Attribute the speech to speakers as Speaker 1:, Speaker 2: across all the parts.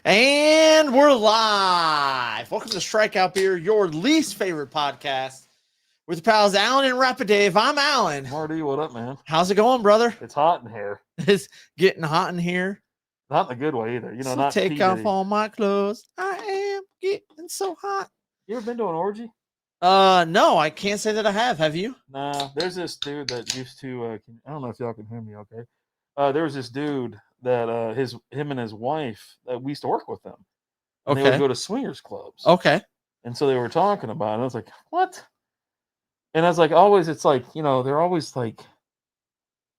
Speaker 1: And we're live. Welcome to Strikeout Beer, your least favorite podcast with your pals Alan and Rapidave. I'm Alan.
Speaker 2: Marty, what up, man?
Speaker 1: How's it going, brother?
Speaker 2: It's hot in here.
Speaker 1: It's getting hot in here.
Speaker 2: Not in a good way either. You know,
Speaker 1: So
Speaker 2: not
Speaker 1: take off all my clothes. I am getting so hot.
Speaker 2: You ever been to an orgy?
Speaker 1: No, I can't say that I have. Have you?
Speaker 2: Nah, there's this dude that used to. I don't know if y'all can hear me. Okay. There was this dude that him and his wife that we used to work with them. And They would go to swingers clubs.
Speaker 1: Okay.
Speaker 2: And so they were talking about it. I was like, what? And I was like, always, it's like, you know, they're always like,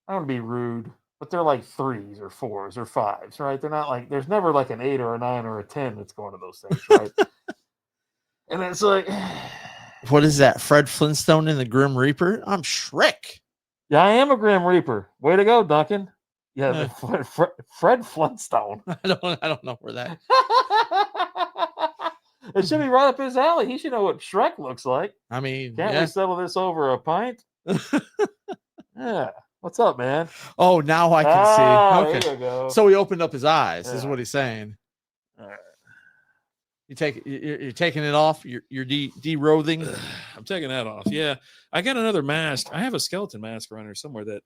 Speaker 2: I don't want to be rude, but they're like 3s or 4s or 5s, right? They're not like, there's never like an 8 or a 9 or a 10 that's going to those things, right? And it's like,
Speaker 1: what is that? Fred Flintstone in the Grim Reaper? I'm Shrek.
Speaker 2: yeah, I am a Grim Reaper. Way to go, Duncan. Yeah, Fred Flintstone.
Speaker 1: I don't know where that.
Speaker 2: It should be right up his alley. He should know what Shrek looks like.
Speaker 1: I mean,
Speaker 2: Can't we settle this over a pint? Yeah. What's up, man?
Speaker 1: Oh, now I can see. Okay.
Speaker 2: There you go.
Speaker 1: So he opened up his eyes, is
Speaker 2: Yeah.
Speaker 1: what he's saying.
Speaker 2: All right.
Speaker 1: You're taking it off. You're de-rothing.
Speaker 3: I'm taking that off. Yeah, I got another mask. I have a skeleton mask around here somewhere that,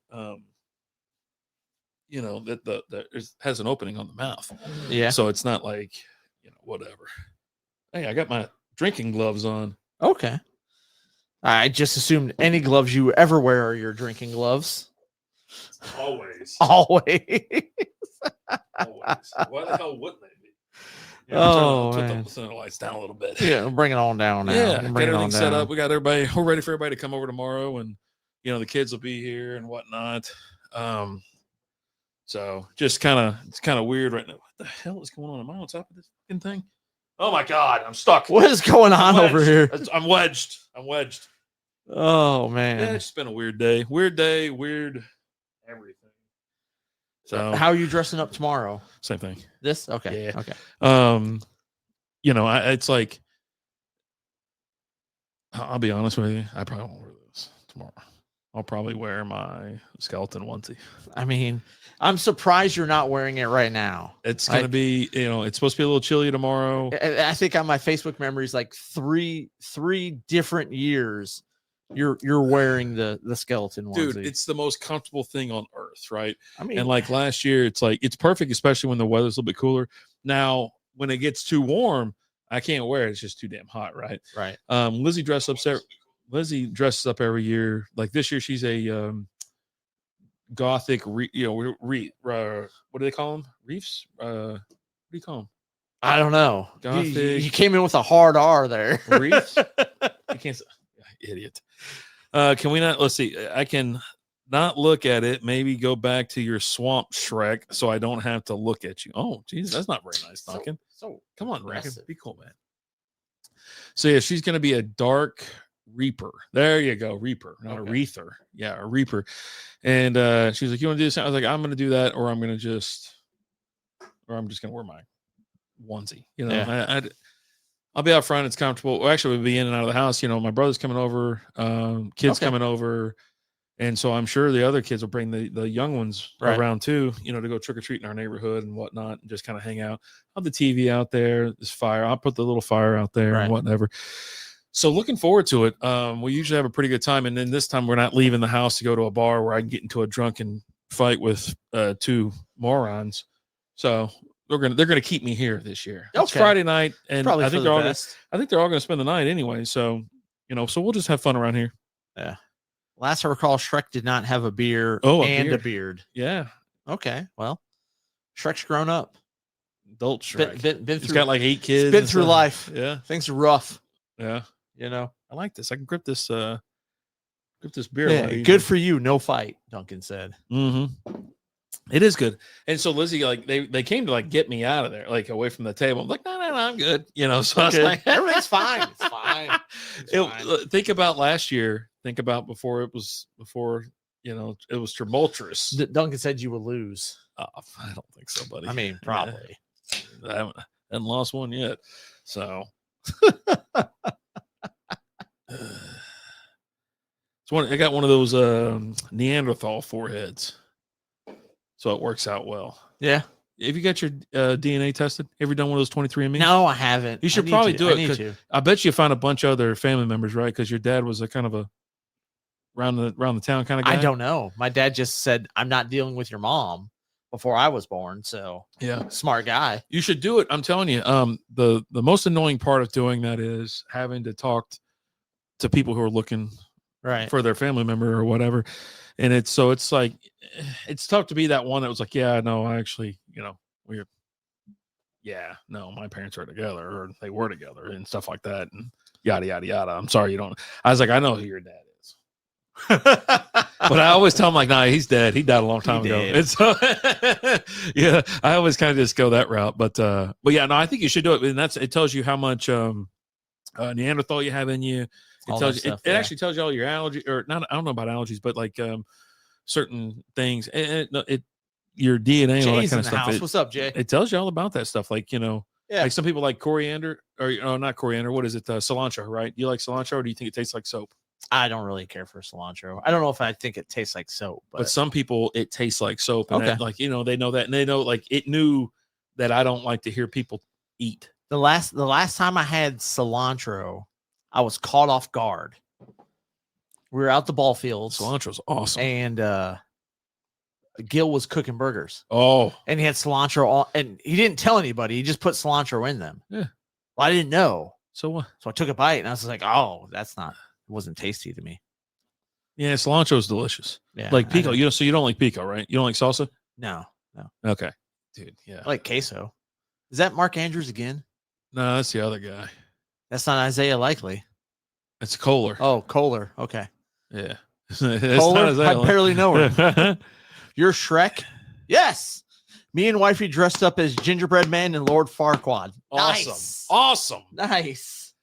Speaker 3: you know, that has an opening on the mouth.
Speaker 1: Yeah.
Speaker 3: So it's not like, you know, whatever. Hey, I got my drinking gloves on.
Speaker 1: Okay. I just assumed any gloves you ever wear are your drinking gloves.
Speaker 3: Always.
Speaker 1: Always.
Speaker 3: Always. Why the hell wouldn't they be? Turn the lights down a little bit.
Speaker 1: Yeah, bring it on down now.
Speaker 3: Yeah,
Speaker 1: bring
Speaker 3: get
Speaker 1: it on
Speaker 3: everything set
Speaker 1: down.
Speaker 3: up. We got everybody. We're ready for everybody to come over tomorrow, and you know the kids will be here and whatnot. So just it's kind of weird right now. What the hell is going on? Am I on top of this fucking thing? Oh my god, I'm stuck.
Speaker 1: What is going on over here?
Speaker 3: I'm wedged.
Speaker 1: Oh man.
Speaker 3: Yeah, it's been a weird day. Weird everything. So
Speaker 1: how are you dressing up tomorrow?
Speaker 3: Same thing.
Speaker 1: This? Okay.
Speaker 3: Yeah.
Speaker 1: Okay.
Speaker 3: You know, it's like I'll be honest with you. I probably won't wear this tomorrow. I'll probably wear my skeleton onesie.
Speaker 1: I mean, I'm surprised you're not wearing it right now.
Speaker 3: It's going to be, you know, it's supposed to be a little chilly tomorrow.
Speaker 1: I think on my Facebook memories, like three different years, you're wearing the skeleton onesie.
Speaker 3: Dude, it's the most comfortable thing on earth, right?
Speaker 1: I mean,
Speaker 3: and like last year, it's like it's perfect, especially when the weather's a little bit cooler. Now, when it gets too warm, I can't wear it. It's just too damn hot, right?
Speaker 1: Right.
Speaker 3: Lizzie dresses up every year. Like this year, she's a gothic, what do they call them? Reefs? What do you call them?
Speaker 1: I don't know.
Speaker 3: Gothic.
Speaker 1: You came in with a hard R there.
Speaker 3: Reefs? You can't say, idiot. Can we not? Let's see. I can not look at it. Maybe go back to your swamp Shrek so I don't have to look at you. Oh, geez, that's not very nice, Duncan.
Speaker 1: So
Speaker 3: come on, Duncan.
Speaker 1: aggressive.
Speaker 3: Be cool, man. So yeah, she's gonna be a dark Reaper. There you go, Reaper, not a Wreather. Yeah, a Reaper. And she's like, "You want to do this?" I was like, "I'm gonna do that, or I'm just gonna wear my onesie." You know,
Speaker 1: Yeah.
Speaker 3: I'll be out front. It's comfortable. Well, actually, we'll be in and out of the house. You know, my brother's coming over, kids coming over. And so I'm sure the other kids will bring the young ones around too, you know, to go trick or treat in our neighborhood and whatnot and just kind of hang out. I'll have the TV out there, this fire. I'll put the little fire out there and whatever. So looking forward to it. We usually have a pretty good time. And then this time we're not leaving the house to go to a bar where I can get into a drunken fight with 2 morons. So they're gonna keep me here this year. It's Friday night, and I think they're all gonna spend the night anyway. So so we'll just have fun around here.
Speaker 1: Yeah. Last I recall, Shrek did not have a beard a beard.
Speaker 3: Yeah.
Speaker 1: Okay. Well, Shrek's grown up.
Speaker 3: Adult Shrek.
Speaker 1: Been
Speaker 3: He's
Speaker 1: through,
Speaker 3: got like 8 kids.
Speaker 1: Been through life.
Speaker 3: Yeah.
Speaker 1: Things are rough.
Speaker 3: Yeah.
Speaker 1: You know.
Speaker 3: I like this. I can grip this beer.
Speaker 1: Yeah, good for you. No fight, Duncan said.
Speaker 3: Mm-hmm. It is good. And so Lizzie, like they came to like get me out of there, like away from the table. I'm like, no, I'm good. You know, so I was like,
Speaker 1: everything's fine. It's fine.
Speaker 3: Think about last year. Think about before it was tumultuous.
Speaker 1: Duncan said you will lose.
Speaker 3: I don't think so, buddy.
Speaker 1: I mean, probably.
Speaker 3: I haven't lost one yet. So I got one of those Neanderthal foreheads. So it works out well.
Speaker 1: Yeah.
Speaker 3: Have you got your DNA tested? Ever done one of those 23andMe?
Speaker 1: No, I haven't.
Speaker 3: You should probably do it.
Speaker 1: I need to.
Speaker 3: I bet you find a bunch of other family members, right? Because your dad was a kind of a around the town kind of guy.
Speaker 1: I don't know. My dad just said, I'm not dealing with your mom before I was born. So
Speaker 3: yeah,
Speaker 1: smart guy.
Speaker 3: You should do it. I'm telling you. The most annoying part of doing that is having to talk to people who are looking for their family member or whatever. And it's like, it's tough to be that one that was like, yeah, no, I actually, my parents are together or they were together and stuff like that. And yada, yada, yada. I'm sorry you don't. I was like, I know who your dad is. But I always tell him like, nah, he's dead. He died a long time ago. And so, yeah, I always kind of just go that route. But yeah, no, I think you should do it. And it tells you how much Neanderthal you have in you. It tells you, it actually tells you all your allergy or not. I don't know about allergies, but like certain things. Your DNA and all that kind of stuff.
Speaker 1: What's up, Jay?
Speaker 3: It tells you all about that stuff. Like like some people like coriander or not coriander. What is it? Cilantro, right? Do you like cilantro, or do you think it tastes like soap?
Speaker 1: I don't really care for cilantro. I don't know if I think it tastes like soap,
Speaker 3: but some people it tastes like soap. And they know that, and they know like it knew that I don't like to hear people eat.
Speaker 1: The last time I had cilantro, I was caught off guard. We were out the ball fields.
Speaker 3: Cilantro's awesome.
Speaker 1: And Gil was cooking burgers.
Speaker 3: Oh.
Speaker 1: And he had cilantro and he didn't tell anybody. He just put cilantro in them.
Speaker 3: Yeah.
Speaker 1: Well, I didn't know.
Speaker 3: So what?
Speaker 1: So I took a bite and I was like, oh, it wasn't tasty to me.
Speaker 3: Yeah, cilantro is delicious.
Speaker 1: Yeah.
Speaker 3: Like pico. So you don't like pico, right? You don't like salsa?
Speaker 1: No.
Speaker 3: Okay. Dude, yeah.
Speaker 1: I like queso. Is that Mark Andrews again?
Speaker 3: No, that's the other guy.
Speaker 1: That's not Isaiah Likely.
Speaker 3: It's Kohler.
Speaker 1: Oh, Kohler. Okay.
Speaker 3: Yeah.
Speaker 1: Kohler? I barely know her. You're Shrek? Yes. Me and wifey dressed up as Gingerbread Man and Lord Farquaad.
Speaker 3: Awesome.
Speaker 1: Nice.
Speaker 3: Awesome.
Speaker 1: Nice.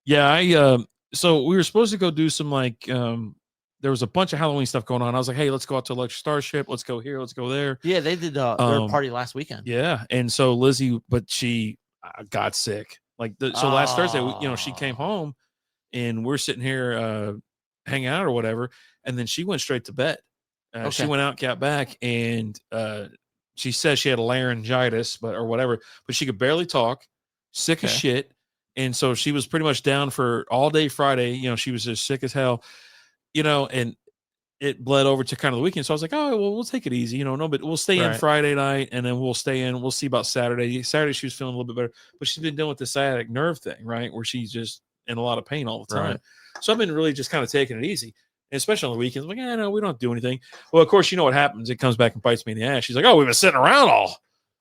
Speaker 3: Yeah, so we were supposed to go do some there was a bunch of Halloween stuff going on. I was like, hey, let's go out to Electric Starship. Let's go here. Let's go there.
Speaker 1: Yeah, they did their party last weekend.
Speaker 3: Yeah. And so Lizzie, but she got sick. So last Thursday, she came home and we're sitting here hanging out or whatever. And then she went straight to bed. She went out, got back, and she says she had a laryngitis, or whatever, but she could barely talk, sick as shit. And so she was pretty much down for all day Friday. She was just sick as hell, and it bled over to kind of the weekend. So I was like, oh, well, we'll take it easy, but we'll stay in Friday night and then we'll stay in. We'll see about Saturday. Saturday, she was feeling a little bit better, but she's been dealing with the sciatic nerve thing, right? Where she's just in a lot of pain all the time. Right. So I've been really just kind of taking it easy. And especially on the weekends, I'm like, no, we don't do anything. Well, of course, you know what happens. It comes back and bites me in the ass. She's like, oh, we've been sitting around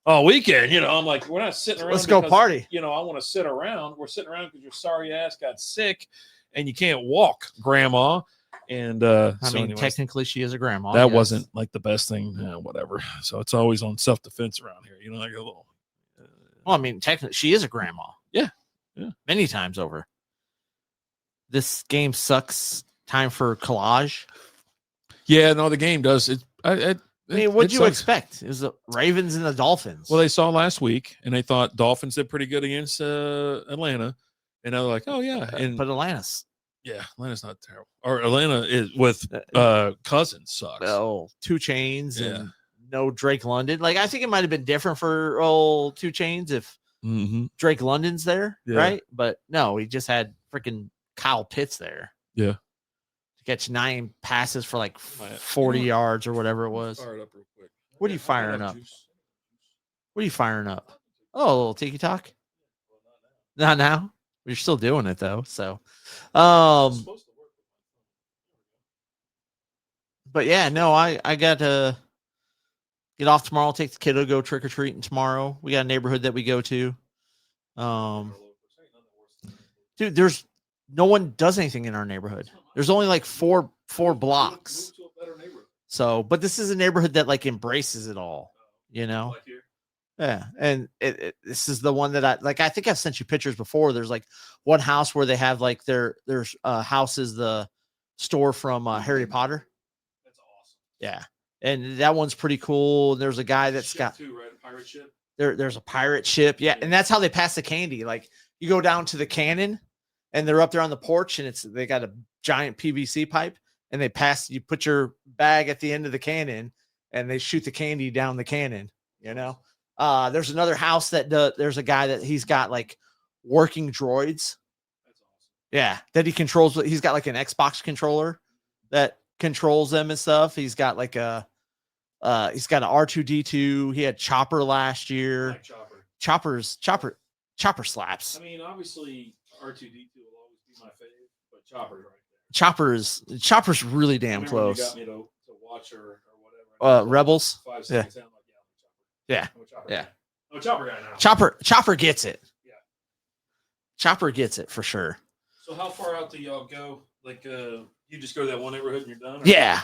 Speaker 3: all weekend. I'm like, we're not sitting around.
Speaker 1: Let's go party.
Speaker 3: I want to sit around. We're sitting around because your sorry ass got sick and you can't walk, grandma. And
Speaker 1: technically she is a grandma.
Speaker 3: That wasn't like the best thing, whatever. So it's always on self-defense around here. Like a little.
Speaker 1: Technically she is a grandma.
Speaker 3: Yeah.
Speaker 1: Many times over. This game sucks. Time for collage.
Speaker 3: Yeah, no, the game does.
Speaker 1: What'd you expect? It was the Ravens and the Dolphins.
Speaker 3: Well, they saw last week, and they thought Dolphins did pretty good against Atlanta, and they're like, oh yeah,
Speaker 1: but Atlanta's
Speaker 3: not terrible. Or Atlanta is with Cousins sucks.
Speaker 1: Oh, 2 Chainz and no Drake London. Like I think it might have been different for old 2 Chainz if Drake London's there, right? But no, he just had freaking Kyle Pitts there.
Speaker 3: Yeah.
Speaker 1: Catch 9 passes for like 40 yards or whatever it was.
Speaker 3: Fire it up real quick.
Speaker 1: What are you firing up? What are you firing up? Oh, a little tiki talk. Not now. You're still doing it though. So, but yeah, no, I got to get off tomorrow. Take the kiddo, go trick or treating tomorrow. We got a neighborhood that we go to. Dude, there's no one does anything in our neighborhood. There's only like four blocks. So, but this is a neighborhood that like embraces it all, Yeah. And this is the one that I think I've sent you pictures before. There's like one house where they have like their house is the store from Harry Potter.
Speaker 3: That's awesome.
Speaker 1: Yeah. And that one's pretty cool. There's a guy that's got
Speaker 3: too, right? A pirate ship. There's
Speaker 1: a pirate ship. Yeah. And that's how they pass the candy. Like you go down to the cannon and they're up there on the porch and they got a giant PVC pipe and you put your bag at the end of the cannon and they shoot the candy down the cannon, There's another house that there's a guy that he's got like working droids.
Speaker 3: That's awesome.
Speaker 1: Yeah, that he controls. He's got like an Xbox controller that controls them and stuff. He's got like he's got an R2D2. He had Chopper last
Speaker 3: I
Speaker 1: year.
Speaker 3: like Chopper.
Speaker 1: Chopper slaps.
Speaker 3: I mean, obviously R2D2 will always be my favorite, but Chopper's right there.
Speaker 1: Chopper's really
Speaker 3: I
Speaker 1: damn
Speaker 3: remember when you
Speaker 1: close.
Speaker 3: got me to watch or whatever.
Speaker 1: Rebels.
Speaker 3: 5 seconds in, I'm like,
Speaker 1: Yeah.
Speaker 3: I'm a Chopper.
Speaker 1: Yeah.
Speaker 3: Guy. I'm a Chopper guy now.
Speaker 1: Chopper gets it.
Speaker 3: Yeah.
Speaker 1: Chopper gets it for sure.
Speaker 3: So how far out do y'all go? Like, you just go to that one neighborhood and you're done? Or-
Speaker 1: Yeah.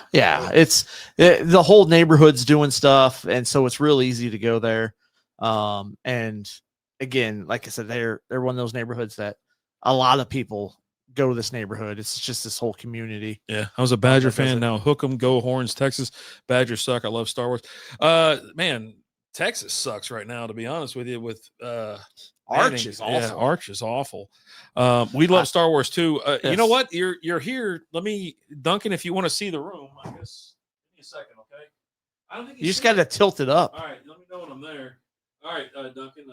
Speaker 1: It's the whole neighborhood's doing stuff, and so it's real easy to go there. And again, like I said, they're one of those neighborhoods that a lot of people go to this neighborhood. It's just this whole community.
Speaker 3: Yeah, I was a Badger
Speaker 1: that does
Speaker 3: fan.
Speaker 1: it.
Speaker 3: Now hook 'em, go Horns, Texas. Badgers suck. I love Star Wars. Man, Texas sucks right now. To be honest with you, with
Speaker 1: Arch is awful.
Speaker 3: Yeah, Arch is awful. We love Star Wars too. You know
Speaker 1: Yes.
Speaker 3: what? You're here. Let me, Duncan. If you want to see the room, I guess. Give me a second, okay? I don't think
Speaker 1: You just
Speaker 3: see
Speaker 1: got to
Speaker 3: it.
Speaker 1: tilt it up.
Speaker 3: All right, let me know when I'm there. All right, Duncan.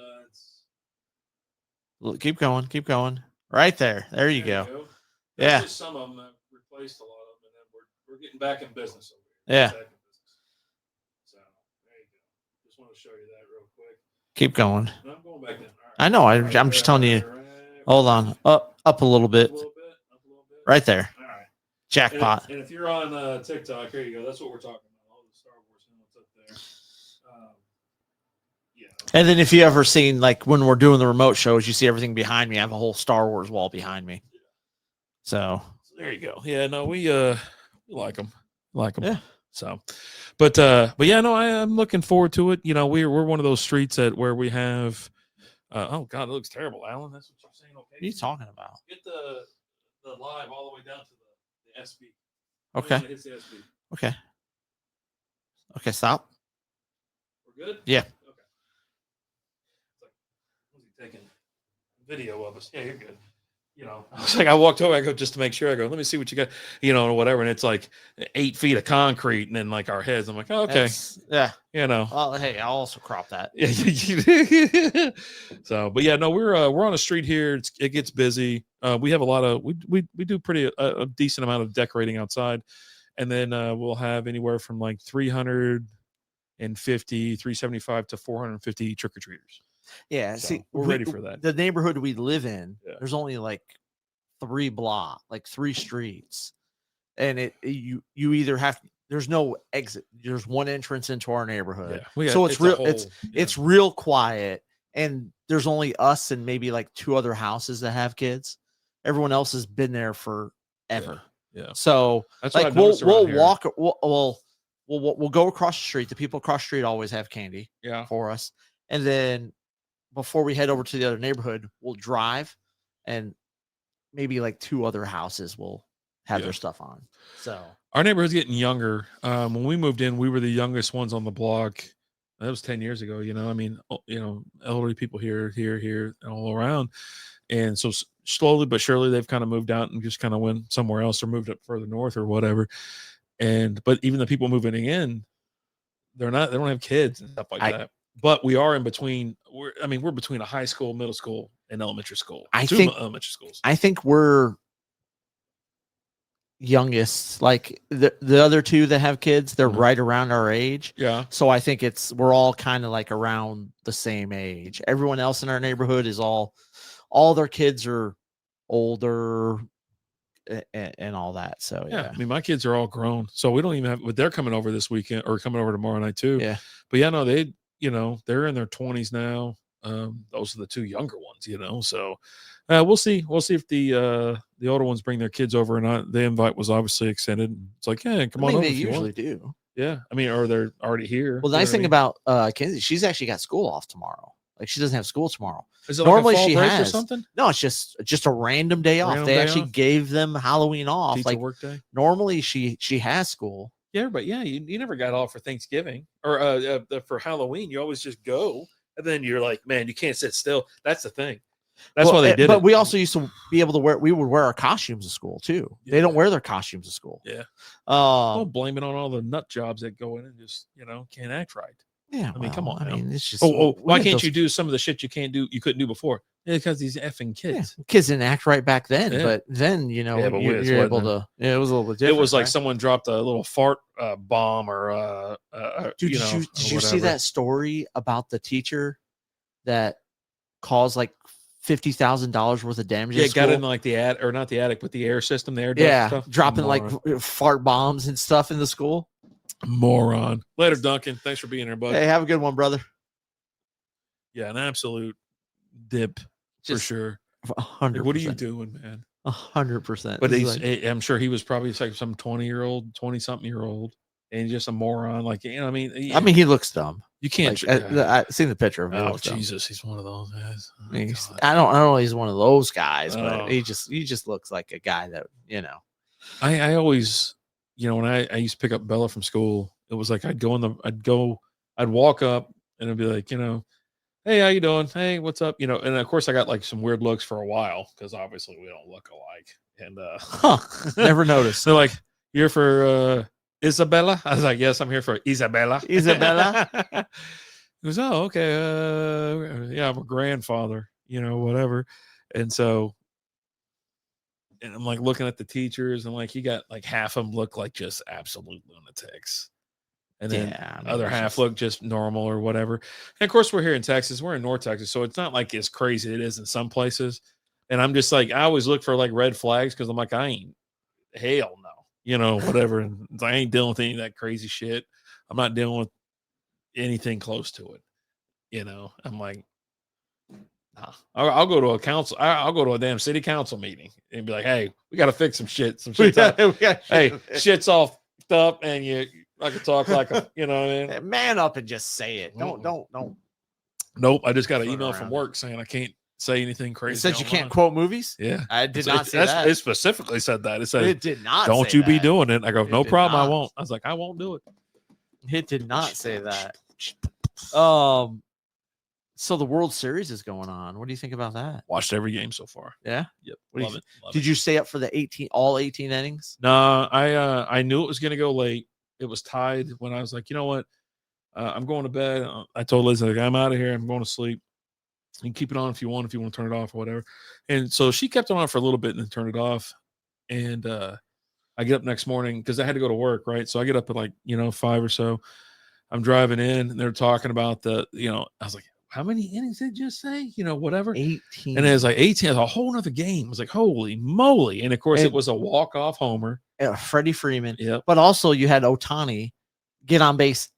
Speaker 1: Keep going. Right there. There you go.
Speaker 3: That's
Speaker 1: Yeah.
Speaker 3: just some of them have replaced a lot of them, and then we're getting back in business over here.
Speaker 1: Yeah.
Speaker 3: Back in business. So there you go. Just want to show you that real quick.
Speaker 1: Keep going.
Speaker 3: And I'm going back in. All right.
Speaker 1: I know. I'm just telling you. Hold on. Up a little bit.
Speaker 3: Up a little bit. Up a little bit.
Speaker 1: Right there.
Speaker 3: All right.
Speaker 1: Jackpot.
Speaker 3: And if you're on TikTok, here you go. That's what we're talking about. All the Star Wars helmets up there. Yeah.
Speaker 1: And then if you ever seen like when we're doing the remote shows, you see everything behind me. I have a whole Star Wars wall behind me. So
Speaker 3: There you go. Yeah. No, we like them. Like them.
Speaker 1: Yeah.
Speaker 3: So, but yeah, no, I'm looking forward to it. You know, we're one of those streets where we have. Oh God, it looks terrible, Alan. That's what you're saying. Okay.
Speaker 1: what are you talking about?
Speaker 3: Get the live all the way down to the SB.
Speaker 1: Okay.
Speaker 3: When it hits the SB.
Speaker 1: Okay. Stop.
Speaker 3: We're good?
Speaker 1: Yeah.
Speaker 3: Okay. It's like, was he taking video of us? Yeah, you're good. You know, I was like, I walked over, I go, just to make sure, I go, let me see what you got, you know, or whatever. And it's like 8 feet of concrete and then like our heads. I'm like, oh, okay.
Speaker 1: Yeah.
Speaker 3: You know.
Speaker 1: Well, hey, I'll also crop that.
Speaker 3: Yeah. So, but yeah, no, we're on a street here. It gets busy. We have a lot of, we do pretty a decent amount of decorating outside. And then we'll have anywhere from like 375 to 450 trick-or-treaters.
Speaker 1: Yeah.
Speaker 3: So
Speaker 1: See,
Speaker 3: we're ready for that.
Speaker 1: The neighborhood we live in,
Speaker 3: Yeah.
Speaker 1: there's only like 3 streets. And you either have, there's no exit. There's one entrance into our neighborhood.
Speaker 3: Yeah.
Speaker 1: So it's
Speaker 3: a
Speaker 1: real,
Speaker 3: whole-
Speaker 1: it's real quiet, and there's only us and maybe like 2 other houses that have kids. Everyone else has been there forever.
Speaker 3: Yeah.
Speaker 1: So
Speaker 3: That's what
Speaker 1: like
Speaker 3: I've noticed around here.
Speaker 1: walk. We'll go across the street. The people across the street always have candy
Speaker 3: Yeah.
Speaker 1: for us, and then before we head over to the other neighborhood, we'll drive, and maybe like 2 other houses will have
Speaker 3: Yeah.
Speaker 1: their stuff on. So
Speaker 3: Our neighborhood's getting younger. When we moved in, we were the youngest ones on the block. That was 10 years ago. You know, I mean, you know, elderly people here, and all around. And so slowly but surely, they've kind of moved out and just kind of went somewhere else or moved up further north or whatever. But even the people moving in, they don't have kids and stuff like that. But we are in between. We're between a high school, middle school, and elementary school.
Speaker 1: I
Speaker 3: 2
Speaker 1: think-
Speaker 3: elementary schools.
Speaker 1: I think we're youngest. Like the other 2 that have kids, they're
Speaker 3: Mhm.
Speaker 1: right around our age.
Speaker 3: Yeah.
Speaker 1: So I think we're all kind of like around the same age. Everyone else in our neighborhood is all their kids are older and all that. So
Speaker 3: Yeah,
Speaker 1: yeah.
Speaker 3: I mean, my kids are all grown, so we don't even have. But they're coming over this weekend or coming over tomorrow night too.
Speaker 1: Yeah.
Speaker 3: But yeah, no, they're in their 20s now. Those are the 2 younger ones, you know. So we'll see. We'll see if the older ones bring their kids over or not. The invite was obviously extended. It's like, yeah, come
Speaker 1: I
Speaker 3: on
Speaker 1: mean,
Speaker 3: over.
Speaker 1: they
Speaker 3: if you
Speaker 1: usually
Speaker 3: want.
Speaker 1: do.
Speaker 3: Yeah, I mean, or they're already here.
Speaker 1: Well, the
Speaker 3: you
Speaker 1: nice
Speaker 3: know
Speaker 1: thing
Speaker 3: what
Speaker 1: about Kenzie, she's actually got school off tomorrow. Like she doesn't have school tomorrow.
Speaker 3: I mean? Is it
Speaker 1: normally
Speaker 3: like a fall
Speaker 1: she
Speaker 3: break or
Speaker 1: has.
Speaker 3: something?
Speaker 1: No, it's just a random day off.
Speaker 3: Random
Speaker 1: They
Speaker 3: day
Speaker 1: actually
Speaker 3: off?
Speaker 1: gave them Halloween off.
Speaker 3: Pizza
Speaker 1: Like
Speaker 3: work day.
Speaker 1: normally she has school.
Speaker 3: Yeah, but yeah, you never got off for Thanksgiving or for Halloween. You always just go, and then you're like, man, you can't sit still. That's the thing. That's why they did
Speaker 1: But
Speaker 3: it.
Speaker 1: we also used to be able to we would wear our costumes to school too. They don't
Speaker 3: Yeah.
Speaker 1: wear their costumes to school.
Speaker 3: Yeah. Don't
Speaker 1: Um,
Speaker 3: blame it on all the nut jobs that go in and just, can't act right.
Speaker 1: Yeah,
Speaker 3: I mean, come on.
Speaker 1: I
Speaker 3: now.
Speaker 1: mean, it's just.
Speaker 3: Why can't you do some of the shit you couldn't do before? Yeah, because these effing kids.
Speaker 1: Yeah, kids didn't act right back then,
Speaker 3: Yeah.
Speaker 1: but then
Speaker 3: Yeah, but
Speaker 1: you're
Speaker 3: Wiz
Speaker 1: able
Speaker 3: wasn't.
Speaker 1: to. Yeah, it was a little bit
Speaker 3: It
Speaker 1: different.
Speaker 3: was like
Speaker 1: right?
Speaker 3: someone dropped a little fart bomb or
Speaker 1: Dude,
Speaker 3: you know,
Speaker 1: did you see that story about the teacher that caused like $50,000 worth of damage?
Speaker 3: Yeah,
Speaker 1: at
Speaker 3: got
Speaker 1: school?
Speaker 3: in like the or not the attic, but the air system, the air duct
Speaker 1: Yeah,
Speaker 3: stuff.
Speaker 1: dropping like fart bombs and stuff in the school.
Speaker 3: Moron. Later, Duncan. Thanks for being here, bud.
Speaker 1: Hey, have a good one, brother.
Speaker 3: Yeah, an absolute dip for sure.
Speaker 1: 100%.
Speaker 3: Like, what are you doing, man?
Speaker 1: 100%.
Speaker 3: But I'm sure he was probably like some 20-something year old, and just a moron. Like, I mean,
Speaker 1: he looks dumb.
Speaker 3: You can't.
Speaker 1: Like, I seen the picture of him.
Speaker 3: Oh Jesus, he's one of those guys. Oh,
Speaker 1: I don't know. He's one of those guys, but he just looks like a guy that
Speaker 3: I always, when I used to pick up Bella from school, it was like I'd walk up and I'd be like, hey, how you doing? Hey, what's up? And of course I got like some weird looks for a while because obviously we don't look alike. And
Speaker 1: never noticed.
Speaker 3: They're like, you're for Isabella? I was like, yes, I'm here for Isabella.
Speaker 1: Isabella?
Speaker 3: He goes, oh, okay. Yeah, I'm a grandfather, whatever. And so, and I'm like looking at the teachers and like, you got like half of them look like just absolute lunatics. And then other half look just normal or whatever. And of course, we're here in Texas. We're in North Texas. So it's not like it's crazy. It is in some places. And I'm just like, I always look for like red flags because I'm like, hell no, whatever. And I ain't dealing with any of that crazy shit. I'm not dealing with anything close to it. I'm like, nah. I'll go to a council. I'll go to a damn city council meeting and be like, hey, we got to fix some shit. Hey, shit's all up and I could talk like a,
Speaker 1: man up and just say it. Don't.
Speaker 3: Nope. I just got an email from work saying I can't say anything crazy.
Speaker 1: It said you can't quote movies.
Speaker 3: Yeah,
Speaker 1: I did not say that.
Speaker 3: It specifically said that. It said
Speaker 1: it did not.
Speaker 3: Don't you be doing it? I go, no problem. I won't. I was like, I won't do it.
Speaker 1: It did not say that. So the World Series is going on. What do you think about that?
Speaker 3: Watched every game so far.
Speaker 1: Yeah.
Speaker 3: Yep.
Speaker 1: Love it. Did you stay up for the all 18 innings?
Speaker 3: No, I knew it was going to go late. It was tied when I was like, you know what? I'm going to bed. I told Liz, like, I'm out of here. I'm going to sleep. You can keep it on if you want to turn it off or whatever. And so she kept it on for a little bit and then turned it off. And I get up next morning because I had to go to work, right? So I get up at like, 5 or so. I'm driving in and they're talking about I was like, how many innings did you just say? Whatever.
Speaker 1: 18.
Speaker 3: And it was like 18. It was a whole nother game. I was like, holy moly. And of course, it was a walk-off homer.
Speaker 1: Freddie Freeman.
Speaker 3: Yep.
Speaker 1: But also you had Ohtani get on base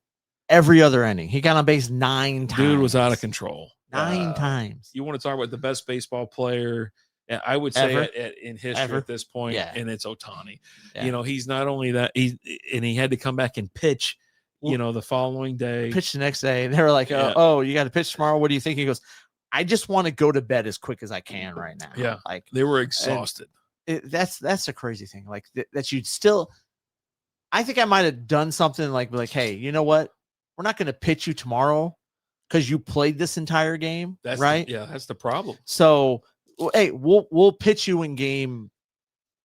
Speaker 1: every other inning. He got on base 9 times.
Speaker 3: Dude was out of control.
Speaker 1: 9 times.
Speaker 3: You want to talk about the best baseball player, I would say in history at this point, and it's Ohtani.
Speaker 1: Yeah.
Speaker 3: He's not only that, he had to come back and pitch, the following day.
Speaker 1: Pitch the next day. And they were like, oh, you got to pitch tomorrow. What do you think? He goes, I just want to go to bed as quick as I can right now.
Speaker 3: Yeah.
Speaker 1: Like
Speaker 3: they were exhausted.
Speaker 1: That's the crazy thing. Like that you'd still, I think I might have done something like, hey, you know what? We're not going to pitch you tomorrow because you played this entire game.
Speaker 3: That's
Speaker 1: right.
Speaker 3: That's the problem.
Speaker 1: So, hey, we'll pitch you in game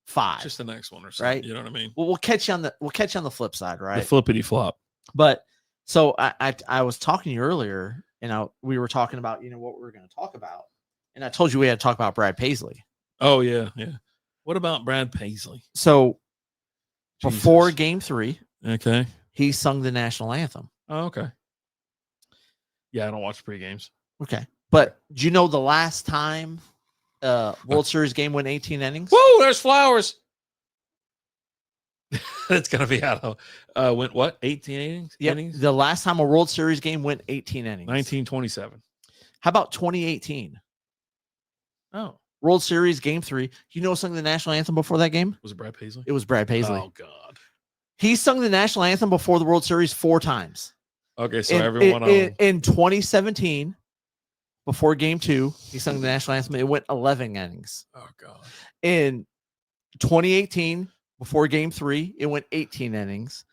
Speaker 1: 5.
Speaker 3: Just the next one or something.
Speaker 1: Right.
Speaker 3: You know what I mean?
Speaker 1: We'll catch you on the flip side. Right.
Speaker 3: The flippity flop.
Speaker 1: But so I was talking to you earlier and we were talking about, what we were going to talk about. And I told you we had to talk about Brad Paisley.
Speaker 3: Oh yeah. Yeah. What about Brad Paisley?
Speaker 1: So before game 3,
Speaker 3: okay,
Speaker 1: he sung the national anthem.
Speaker 3: Oh, okay. Yeah, I don't watch pre-games.
Speaker 1: Okay. But do you know the last time World Series game went 18 innings?
Speaker 3: Whoa, there's flowers. It's going to be out of went what? 18 innings?
Speaker 1: The last time a World Series game went 18 innings.
Speaker 3: 1927.
Speaker 1: How about 2018?
Speaker 3: Oh.
Speaker 1: World Series game 3. You know who sung the national anthem before that game?
Speaker 3: Was it Brad Paisley?
Speaker 1: It was Brad Paisley.
Speaker 3: Oh, God.
Speaker 1: He sung the national anthem before the World Series 4 times.
Speaker 3: Okay, so everyone
Speaker 1: in 2017, before game 2, he sung the national anthem. It went 11 innings.
Speaker 3: Oh, God.
Speaker 1: In 2018, before game 3, it went 18 innings.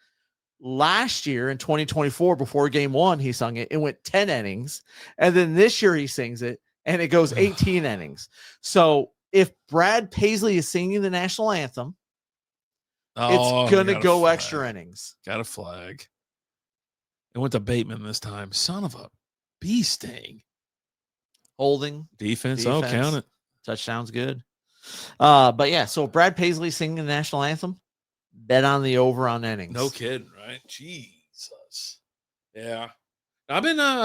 Speaker 1: Last year in 2024, before game 1, he sung it. It went 10 innings. And then this year he sings it, and it goes 18 innings. So if Brad Paisley is singing the national anthem, it's going to go extra innings.
Speaker 3: Got a flag. It went to Bateman this time. Son of a bee sting.
Speaker 1: Holding
Speaker 3: Defense. Oh, count it.
Speaker 1: touchdown's good. But yeah, so Brad Paisley singing the national anthem. Bet on the over on innings.
Speaker 3: No kidding, right? Jesus. Yeah. I've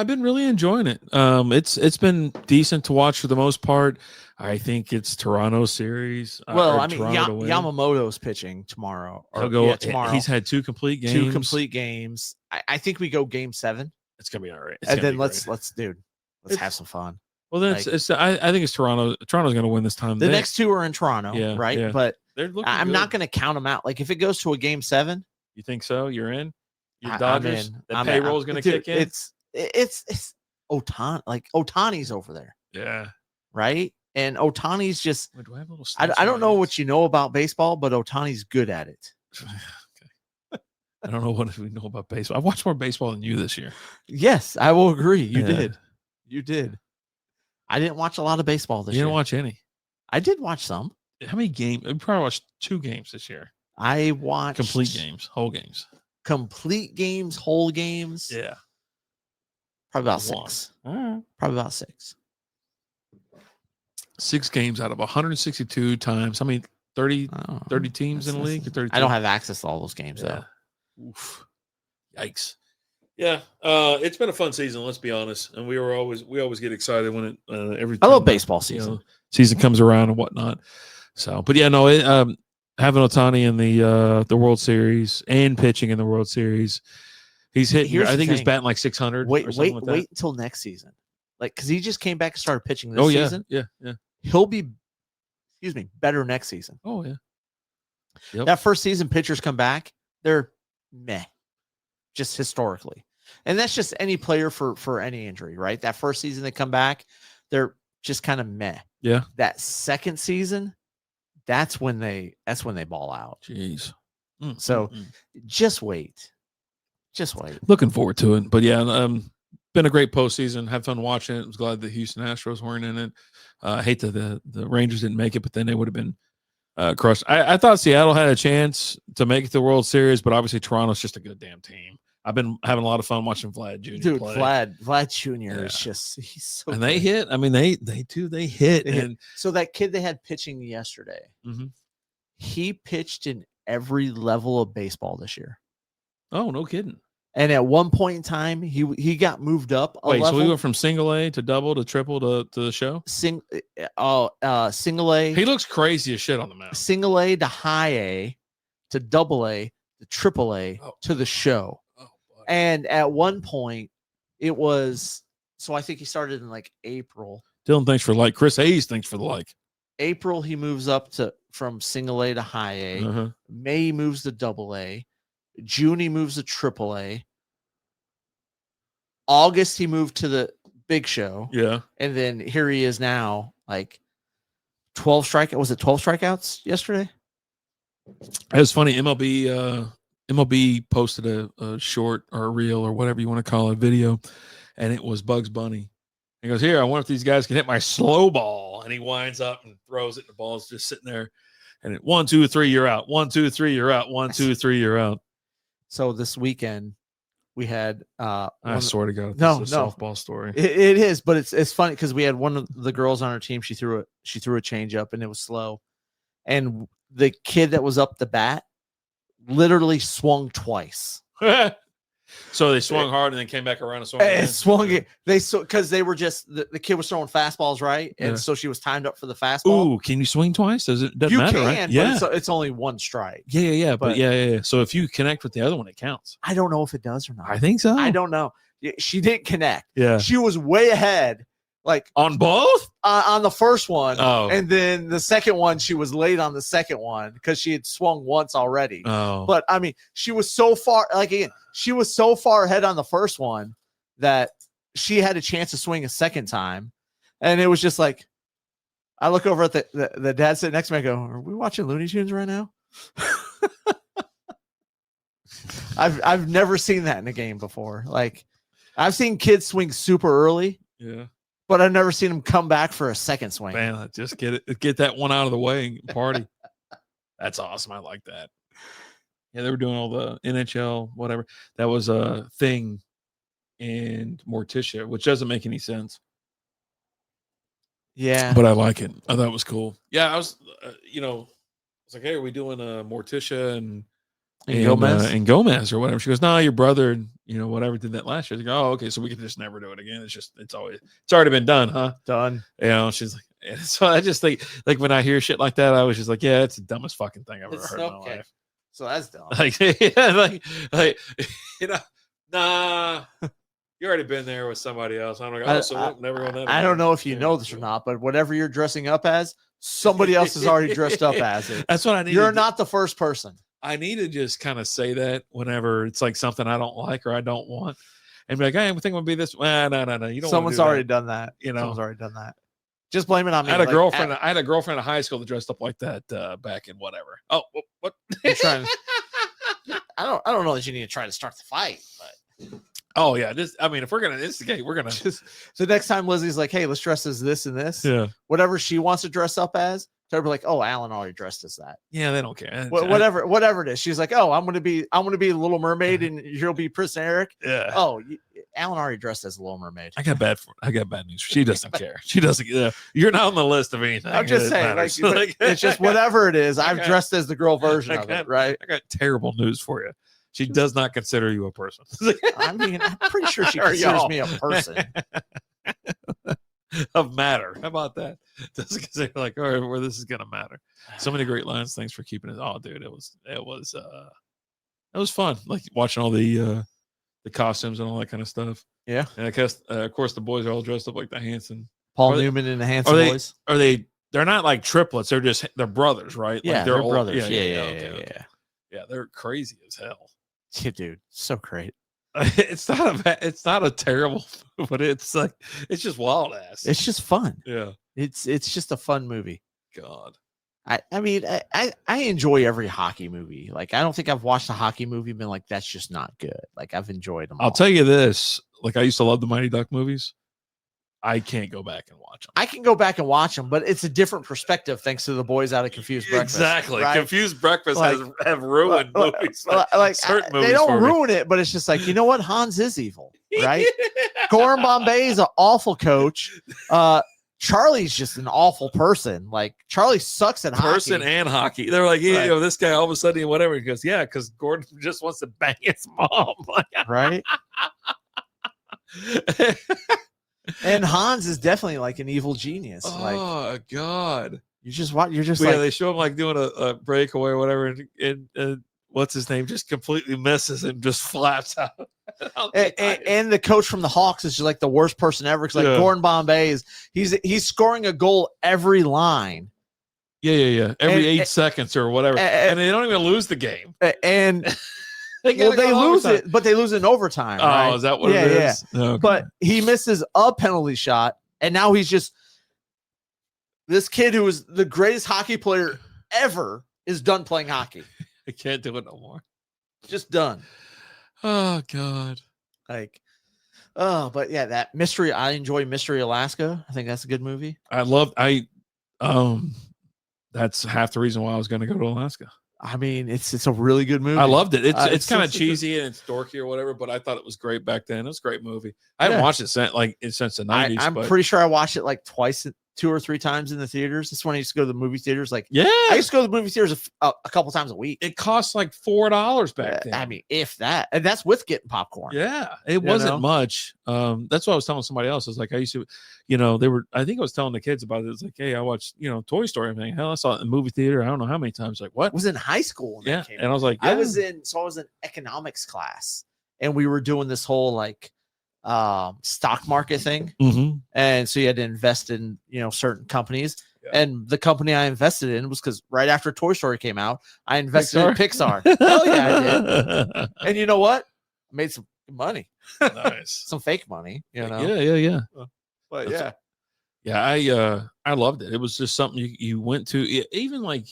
Speaker 3: been really enjoying it. It's been decent to watch for the most part. I think it's Toronto series.
Speaker 1: Well, I mean, Yamamoto's pitching tomorrow.
Speaker 3: He'll go
Speaker 1: tomorrow.
Speaker 3: He's had 2 complete games.
Speaker 1: 2 complete games. I think we go game 7.
Speaker 3: It's gonna be all right.
Speaker 1: And then let's have some fun.
Speaker 3: Well, then I think it's Toronto. Toronto's gonna win this time.
Speaker 1: The next 2 are in Toronto, right?
Speaker 3: Yeah.
Speaker 1: But
Speaker 3: I'm
Speaker 1: not gonna count them out. Like if it goes to a game 7,
Speaker 3: you think so? You're in. Your Dodgers. The
Speaker 1: I'm
Speaker 3: payroll is gonna kick in.
Speaker 1: It's Otani. Like Otani's over there.
Speaker 3: Yeah.
Speaker 1: Right. And Otani's just.
Speaker 3: Wait, do I have a little?
Speaker 1: I don't know what you know about baseball, but Otani's good at it.
Speaker 3: Okay. I don't know what we know about baseball. I've watched more baseball than you this year.
Speaker 1: Yes, I will agree. You did. You did. I didn't watch a lot of baseball this year.
Speaker 3: You didn't watch any.
Speaker 1: I did watch some.
Speaker 3: How many games? I probably watched 2 games this year.
Speaker 1: I watched
Speaker 3: complete games, whole games.
Speaker 1: Complete games, whole games.
Speaker 3: Yeah.
Speaker 1: Probably about 6. Probably about 6.
Speaker 3: 6 games out of 162 times. How many? 30 teams in the league? 32?
Speaker 1: I don't have access to all those games though.
Speaker 3: Oof. Yikes. Yeah. It's been a fun season, let's be honest. And we always get excited when it every
Speaker 1: I love baseball season.
Speaker 3: Season comes around and whatnot. So, but yeah, no, having Otani in the World Series and pitching in the World Series, he's hitting. I think he's batting like 600.
Speaker 1: Wait until next season, like because he just came back and started pitching this season.
Speaker 3: Yeah.
Speaker 1: He'll be, better next season.
Speaker 3: Oh yeah. Yep.
Speaker 1: That first season, pitchers come back, they're meh, just historically, and that's just any player for any injury, right? That first season they come back, they're just kind of meh.
Speaker 3: Yeah.
Speaker 1: That second season, that's when they ball out.
Speaker 3: Jeez.
Speaker 1: So just wait.
Speaker 3: Looking forward to it. But yeah, been a great postseason. Had fun watching it. I was glad the Houston Astros weren't in it. I hate that the Rangers didn't make it, but then they would have been crushed. I thought Seattle had a chance to make it to the World Series, but obviously Toronto's just a good damn team. I've been having a lot of fun watching Vlad Jr.
Speaker 1: Dude,
Speaker 3: play.
Speaker 1: Vlad Jr. is just he's so
Speaker 3: and
Speaker 1: good.
Speaker 3: They hit. I mean, they hit. And
Speaker 1: so that kid they had pitching yesterday, he pitched in every level of baseball this year.
Speaker 3: Oh, no kidding.
Speaker 1: And at one point in time, he got moved up a level.
Speaker 3: So we went from single A to double to triple to the show?
Speaker 1: Single A.
Speaker 3: He looks crazy as shit on the mound.
Speaker 1: Single A to high A to double A to triple A to the show. And at one point, it was so I think he started in like April.
Speaker 3: Dylan, thanks for the like. Chris Hayes, thanks for the like.
Speaker 1: April, he moves up from single A to high A. May, he moves to double A. June, he moves to triple A. August, he moved to the big show.
Speaker 3: Yeah. And
Speaker 1: then here he is now, like 12 strikeouts. Was it 12 strikeouts yesterday?
Speaker 3: It was funny. MLB posted a short or a reel or whatever you want to call it, video, and it was Bugs Bunny. He goes, "Here, I wonder if these guys can hit my slow ball." And he winds up and throws it. And the ball's just sitting there. And it 1, 2, 3, you're out. 1, 2, 3, you're out. 1, 2, 3, you're out.
Speaker 1: So this weekend we had
Speaker 3: I swear to God,
Speaker 1: this
Speaker 3: is a softball story.
Speaker 1: It is, but it's funny because we had one of the girls on our team. She threw a change up and it was slow. And the kid that was up the bat literally swung twice.
Speaker 3: So they swung hard and then came back around and swung again.
Speaker 1: Swung it. Because they were just the kid was throwing fastballs, right? And so she was timed up for the fastball.
Speaker 3: Ooh, can you swing twice? Doesn't matter, right?
Speaker 1: Yeah, but it's only one strike.
Speaker 3: Yeah. But yeah. So if you connect with the other one, it counts.
Speaker 1: I don't know if it does or not.
Speaker 3: I think so.
Speaker 1: I don't know. She didn't connect.
Speaker 3: Yeah,
Speaker 1: she was way ahead. Like
Speaker 3: on both?
Speaker 1: On the first one.
Speaker 3: Oh.
Speaker 1: And then the second one, she was late on the second one because she had swung once already.
Speaker 3: Oh.
Speaker 1: But I mean, she was so far, she was so far ahead on the first one that she had a chance to swing a second time. And it was just like, I look over at the dad sitting next to me, I go, "Are we watching Looney Tunes right now?" I've never seen that in a game before. Like, I've seen kids swing super early.
Speaker 3: Yeah.
Speaker 1: But I've never seen him come back for a second swing.
Speaker 3: Man, just get that one out of the way and party. That's awesome. I like that. Yeah, they were doing all the NHL, whatever. That was a thing and Morticia, which doesn't make any sense.
Speaker 1: Yeah.
Speaker 3: But I like it. I thought it was cool. Yeah, I was, you know, I was like, hey, are we doing Morticia and
Speaker 1: Gomez?
Speaker 3: And Gomez or whatever? She goes, no, your brother, you know, whatever did that last year. I go, oh, okay, so we can just never do it again. It's already been done, huh?
Speaker 1: Done.
Speaker 3: You know, she's like, and so I just think, like, when I hear shit like that, I was just like, yeah, it's the dumbest fucking thing I've ever heard in my life.
Speaker 1: So that's dumb.
Speaker 3: Like, yeah, like, you know, nah. You already been there with somebody else. I'm like, oh, so never going that.
Speaker 1: I don't know if you know this or not, but whatever you're dressing up as, somebody else is already dressed up as it.
Speaker 3: That's what I need.
Speaker 1: You're not the first person.
Speaker 3: I need to just kind of say that whenever it's like something I don't like or I don't want, and be like, hey, I think it'll be this. Well, no. You don't.
Speaker 1: Someone's already done that.
Speaker 3: You know,
Speaker 1: someone's already done that. Just blame it on me.
Speaker 3: I had a girlfriend in high school that dressed up like that back in whatever. Oh, what?
Speaker 1: You're trying. I don't know that you need to try to start the fight, but.
Speaker 3: Oh yeah, I mean, if we're gonna instigate, we're gonna.
Speaker 1: So next time Lizzie's like, "Hey, let's dress as this and this."
Speaker 3: Yeah.
Speaker 1: Whatever she wants to dress up as, they'll be like, "Oh, Alan already dressed as that."
Speaker 3: Yeah, they don't care.
Speaker 1: Whatever it is. She's like, "Oh, I'm gonna be the Little Mermaid, and you'll be Prince Eric."
Speaker 3: Yeah.
Speaker 1: Oh, Alan already dressed as the Little Mermaid.
Speaker 3: I got bad news. She doesn't care. She doesn't. You're not on the list of anything.
Speaker 1: I'm just saying, like, it's just whatever it is. I've dressed as the girl version of it, right?
Speaker 3: I got terrible news for you. She does not consider you a person.
Speaker 1: I mean, I'm pretty sure she considers me a person
Speaker 3: of matter. How about that? Doesn't consider like, all right, where this is gonna matter. So many great lines. Thanks for keeping it. Oh, dude, it was fun. Like watching all the costumes and all that kind of stuff.
Speaker 1: Yeah.
Speaker 3: And I guess of course the boys are all dressed up like the Hanson.
Speaker 1: Paul Newman and the Hanson boys.
Speaker 3: Are they? They're not like triplets. They're brothers, right?
Speaker 1: Yeah,
Speaker 3: like
Speaker 1: they're brothers.
Speaker 3: Yeah. They're crazy as hell.
Speaker 1: Yeah, dude, so great.
Speaker 3: It's not a terrible, but it's just wild ass.
Speaker 1: It's just fun.
Speaker 3: Yeah,
Speaker 1: it's just a fun movie.
Speaker 3: God,
Speaker 1: I mean, I enjoy every hockey movie. Like, I don't think I've watched a hockey movie and been like, that's just not good. Like, I've enjoyed them.
Speaker 3: I'll tell you this: like, I used to love the Mighty Duck movies. I can't go back and watch them.
Speaker 1: I can go back and watch them, but it's a different perspective thanks to the boys out of Confused Breakfast.
Speaker 3: Exactly.
Speaker 1: Right?
Speaker 3: Confused Breakfast have ruined movies.
Speaker 1: Like they don't ruin it, but it's just like, you know what? Hans is evil, right? Gordon Bombay is an awful coach. Charlie's just an awful person. Like, Charlie sucks at
Speaker 3: person
Speaker 1: hockey.
Speaker 3: And hockey. They're like, you know, this guy all of a sudden, whatever. He goes, yeah, because Gordon just wants to bang his mom.
Speaker 1: Right? And Hans is definitely like an evil genius.
Speaker 3: Oh God!
Speaker 1: They
Speaker 3: show him like doing a breakaway or whatever, and what's his name just completely misses and just flaps out.
Speaker 1: and the coach from the Hawks is just like the worst person ever. Because like Gordon Bombay he's scoring a goal every line.
Speaker 3: Yeah. Every 8 seconds or whatever, and they don't even lose the game.
Speaker 1: And they lose it, but they lose it in overtime.
Speaker 3: Oh,
Speaker 1: right?
Speaker 3: Is that what it is?
Speaker 1: Yeah.
Speaker 3: Okay.
Speaker 1: But he misses a penalty shot, and now he's just this kid who was the greatest hockey player ever is done playing hockey.
Speaker 3: I can't do it no more.
Speaker 1: Just done.
Speaker 3: Oh God.
Speaker 1: But yeah, that mystery. I enjoy Mystery Alaska. I think that's a good movie.
Speaker 3: That's half the reason why I was going to go to Alaska.
Speaker 1: I mean, it's a really good movie.
Speaker 3: I loved it. It's kind of cheesy and it's dorky or whatever, but I thought it was great back then. It was a great movie. I haven't watched it since the 90s.
Speaker 1: I'm pretty sure I watched it like twice, 2 or 3 times in the theaters. That's when I used to go to the movie theaters. I used to go to the movie theaters a couple times a week.
Speaker 3: It cost like $4 back then.
Speaker 1: I mean, if that, and that's with getting popcorn.
Speaker 3: Yeah, it wasn't much. That's what I was telling somebody else. I was like, I used to, I think I was telling the kids about it. It's like, hey, I watched, Toy Story. I'm like, hell, I saw it in the movie theater. I don't know how many times. Like, what?
Speaker 1: I was in high school. When that came
Speaker 3: and I was like,
Speaker 1: I was in economics class, and we were doing this whole stock market thing.
Speaker 3: Mm-hmm.
Speaker 1: And so you had to invest in, certain companies. Yeah. And the company I invested in was because right after Toy Story came out, I invested in Pixar. Hell yeah, I did. And you know what? I made some money.
Speaker 3: Nice.
Speaker 1: Some fake money,
Speaker 3: Yeah.
Speaker 1: But
Speaker 3: I loved it. It was just something you went to, even like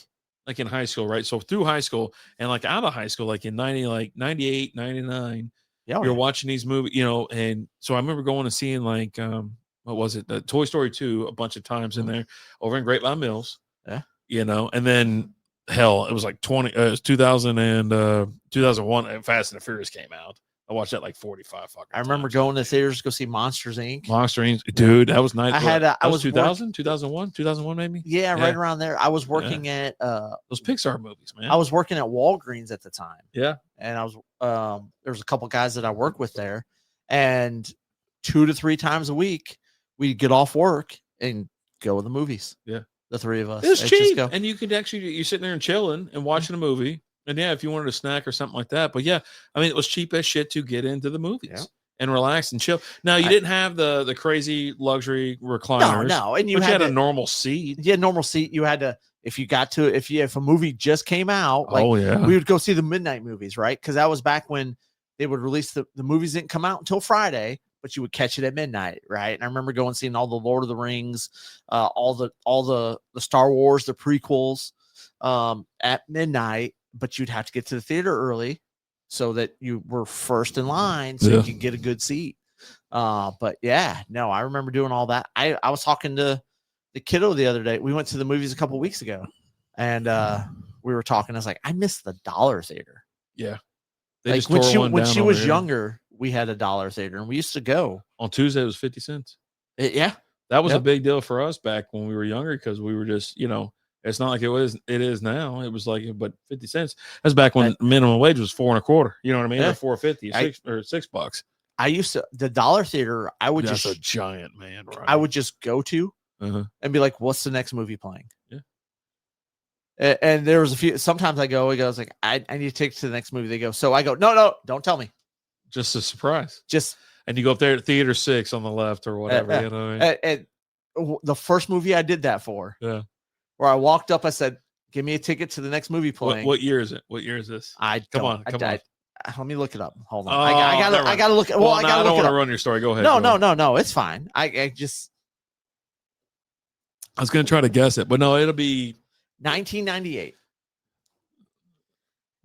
Speaker 3: in high school, right? So through high school and like out of high school, like in 98, 99, you're watching these movies, and so I remember going and seeing what was it? The Toy Story 2 a bunch of times in there over in Grapevine Mills.
Speaker 1: Yeah.
Speaker 3: And then hell, it was like 2000 and 2001 Fast and the Furious came out. I watched that like 45 fucking
Speaker 1: I remember
Speaker 3: times.
Speaker 1: going to theaters to go see Monsters Inc.
Speaker 3: Monster Inc. Dude, that was nice.
Speaker 1: I was
Speaker 3: 2000, 2001 maybe.
Speaker 1: Yeah, right around there. I was working at
Speaker 3: those Pixar movies, man.
Speaker 1: I was working at Walgreens at the time.
Speaker 3: Yeah.
Speaker 1: And I was there was a couple guys that I work with there, and 2 to 3 times a week we'd get off work and go to the movies.
Speaker 3: Yeah.
Speaker 1: The 3 of us.
Speaker 3: It was
Speaker 1: And
Speaker 3: cheap,
Speaker 1: go.
Speaker 3: and you could actually you're sitting there and chilling and watching a movie, and if you wanted a snack or something like that. But yeah, I mean, it was cheap as shit to get into the movies and relax and chill. Now you didn't have the crazy luxury recliners.
Speaker 1: No, and you
Speaker 3: had a normal seat.
Speaker 1: Yeah, normal seat. You had to if a movie just came out. Like, we would go see the midnight movies, right? Because that was back when they would release the movies didn't come out until Friday, but you would catch it at midnight, right? And I remember going and seeing all the Lord of the Rings, all the Star Wars, the prequels, at midnight. But you'd have to get to the theater early so that you were first in line so you could get a good seat. But yeah, no, I remember doing all that. I was talking to the kiddo the other day. We went to the movies a couple weeks ago, and we were talking. I was like, I miss the dollar theater.
Speaker 3: Yeah.
Speaker 1: They like when she was younger, we had a dollar theater, and we used to go
Speaker 3: on Tuesday. It was 50 cents.
Speaker 1: Yeah,
Speaker 3: that was a big deal for us back when we were younger because we were just, it's not like it is now. It was like, but 50 cents. That's back when minimum wage was $4.25. You know what I mean? Or $4.50, $6. I used to the dollar theater. I would That's a giant man. Right?
Speaker 1: I would just go to and be like, "What's the next movie playing?"
Speaker 3: Yeah.
Speaker 1: And there was a few. Sometimes I was like, I need to take to the next movie. They go, so I go, no, don't tell me.
Speaker 3: Just a surprise.
Speaker 1: And
Speaker 3: you go up there at Theater 6 on the left or whatever.
Speaker 1: And the first movie I did that for,
Speaker 3: where
Speaker 1: I walked up, I said, "Give me a ticket to the next movie playing."
Speaker 3: What year is it? What year is this?
Speaker 1: Come on. Let me look it up. Hold on.
Speaker 3: Oh,
Speaker 1: I gotta look at. Well, I
Speaker 3: don't want to run your story. Go ahead.
Speaker 1: No. It's fine. I
Speaker 3: was gonna try to guess it, but no, it'll be
Speaker 1: 1998.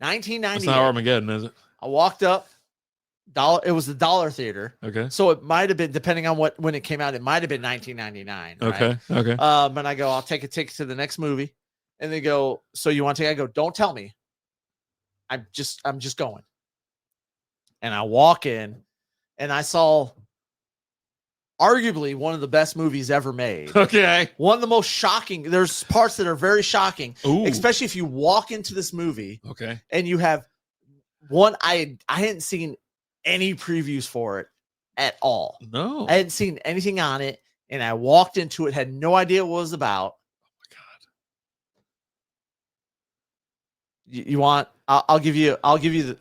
Speaker 1: 1998.
Speaker 3: It's not Armageddon, is it?
Speaker 1: I walked up. It was the dollar theater.
Speaker 3: Okay.
Speaker 1: So it might have been, depending on when it came out, it might have been 1999.
Speaker 3: Okay.
Speaker 1: Right? Okay. And I go, I'll take a ticket to the next movie. And they go, so you want to take? I go, don't tell me. I'm just going. And I walk in, and I saw arguably one of the best movies ever made.
Speaker 3: Okay.
Speaker 1: One of the most shocking. There's parts that are very shocking, especially if you walk into this movie.
Speaker 3: Okay.
Speaker 1: And you have one. I hadn't seen any previews for it at all.
Speaker 3: No.
Speaker 1: I hadn't seen anything on it. And I walked into it, had no idea what it was about.
Speaker 3: Oh my God.
Speaker 1: You want, I'll give you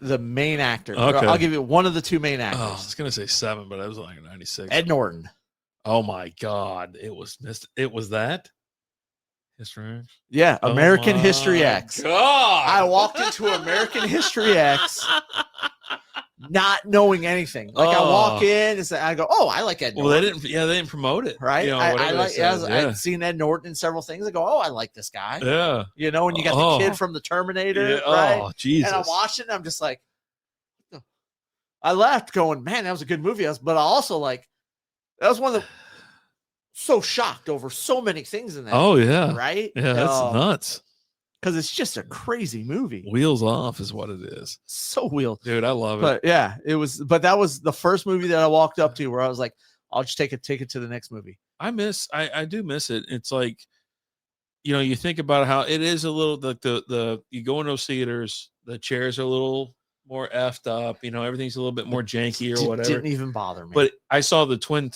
Speaker 1: the main actor.
Speaker 3: Okay.
Speaker 1: I'll give you one of the 2 main actors.
Speaker 3: Oh, I was going to say 7, but I was like 96.
Speaker 1: Ed Norton.
Speaker 3: Oh my God. It was that? History X?
Speaker 1: Yeah. American History X.
Speaker 3: God.
Speaker 1: I walked into American History X not knowing anything. Like I walk in and I go, "Oh, I like Ed Norton."
Speaker 3: Well, they didn't promote it.
Speaker 1: Right. I'd seen Ed Norton in several things. I go, "Oh, I like this guy."
Speaker 3: Yeah.
Speaker 1: And you got the kid from the Terminator. Yeah. Right?
Speaker 3: Oh, Jesus.
Speaker 1: And I'm watching, I'm just like, I left going, man, that was a good movie. But I also that was one of the so shocked over so many things in that.
Speaker 3: Oh, yeah.
Speaker 1: Right?
Speaker 3: Yeah, that's nuts.
Speaker 1: Because it's just a crazy movie.
Speaker 3: Wheels off is what it is.
Speaker 1: So wheels.
Speaker 3: Dude, I love it.
Speaker 1: But yeah, but that was the first movie that I walked up to where I was like, I'll just take a ticket to the next movie.
Speaker 3: I do miss it. It's like, you think about how it is a little like you go in those theaters, the chairs are a little more effed up, everything's a little bit more janky or whatever.
Speaker 1: Didn't even bother me.
Speaker 3: But I saw the twin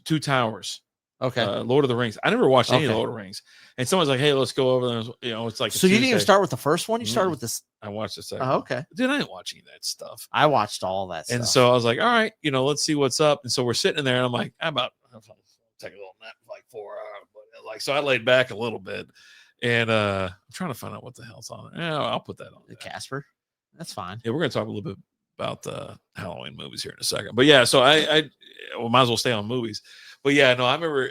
Speaker 3: Two Towers.
Speaker 1: Okay.
Speaker 3: Lord of the Rings. I never watched any of Lord of the Rings. And someone's like, "Hey, let's go over there." It's like
Speaker 1: so you didn't even start with the first one. You started with this.
Speaker 3: I watched the second.
Speaker 1: Oh, okay.
Speaker 3: Dude, I didn't watch any of that stuff.
Speaker 1: I watched all that stuff.
Speaker 3: And so I was like, all right, let's see what's up. And so we're sitting in there, and I'm like, I'll take a little nap for like 4 hours. But so I laid back a little bit, and I'm trying to find out what the hell's on it. Yeah, I'll put that on.
Speaker 1: The Casper. That's fine.
Speaker 3: Yeah, we're gonna talk a little bit about the Halloween movies here in a second. But yeah, so I might as well stay on movies. But yeah, no, I remember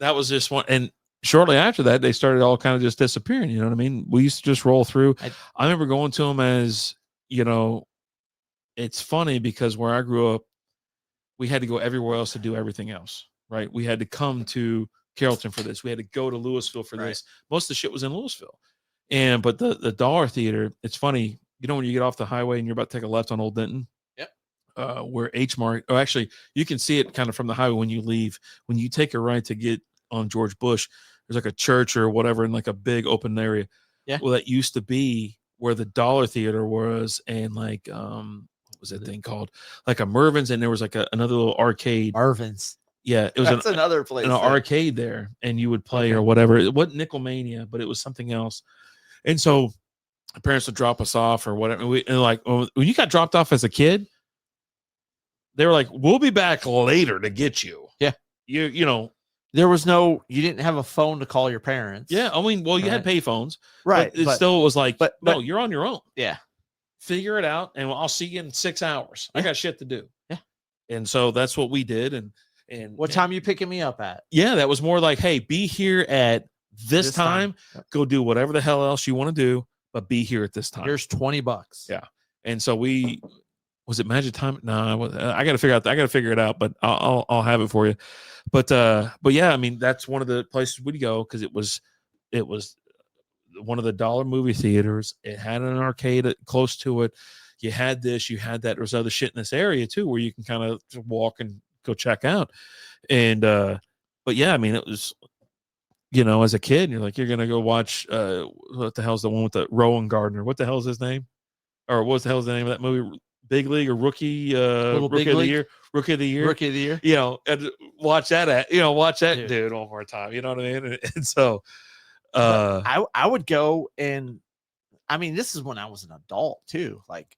Speaker 3: that was just one. And shortly after that, they started all kind of just disappearing. You know what I mean? We used to just roll through. I remember going to them as, it's funny because where I grew up, we had to go everywhere else to do everything else, right? We had to come to Carrollton for this. We had to go to Louisville for this. Most of the shit was in Louisville. But the Dollar Theater, it's funny, when you get off the highway and you're about to take a left on Old Denton, where H Mart. Oh, actually, you can see it kind of from the highway when you leave. When you take a right to get on George Bush, there's like a church or whatever in like a big open area.
Speaker 1: Yeah.
Speaker 3: Well, that used to be where the Dollar Theater was, and like what was that thing called? Like a Mervin's, and there was like another little arcade.
Speaker 1: Marvin's.
Speaker 3: Yeah, it was
Speaker 1: That's another place.
Speaker 3: an arcade there, and you would play or whatever. It wasn't Nickelmania, but it was something else. And so my parents would drop us off or whatever. And like when you got dropped off as a kid, they were like, "We'll be back later to get you."
Speaker 1: Yeah,
Speaker 3: you know,
Speaker 1: there was you didn't have a phone to call your parents.
Speaker 3: Yeah, I mean, well, you had pay phones,
Speaker 1: right?
Speaker 3: But it still was like,
Speaker 1: but
Speaker 3: no, you're on your own.
Speaker 1: Yeah,
Speaker 3: figure it out, and I'll see you in 6 hours. I got shit to do.
Speaker 1: Yeah,
Speaker 3: and so that's what we did. And
Speaker 1: what time you picking me up at?
Speaker 3: Yeah, that was more like, hey, be here at this time. Yep. Go do whatever the hell else you want to do, but be here at this time.
Speaker 1: Here's $20.
Speaker 3: Yeah, and so was it Magic Time? No, I got to figure it out, but I'll have it for you. But yeah, I mean, that's one of the places we'd go because it was one of the dollar movie theaters. It had an arcade close to it. You had this, you had that. There was other shit in this area too, where you can kind of walk and go check out. And but yeah, I mean, it was, as a kid, you're like, you're gonna go watch what the hell's the one with the Rowan Gardner? What the hell's his name? Or what the hell's the name of that movie? Big League or Rookie of the Year. And watch that dude one more time. You know what I mean? And so
Speaker 1: I would go, and I mean, this is when I was an adult too. Like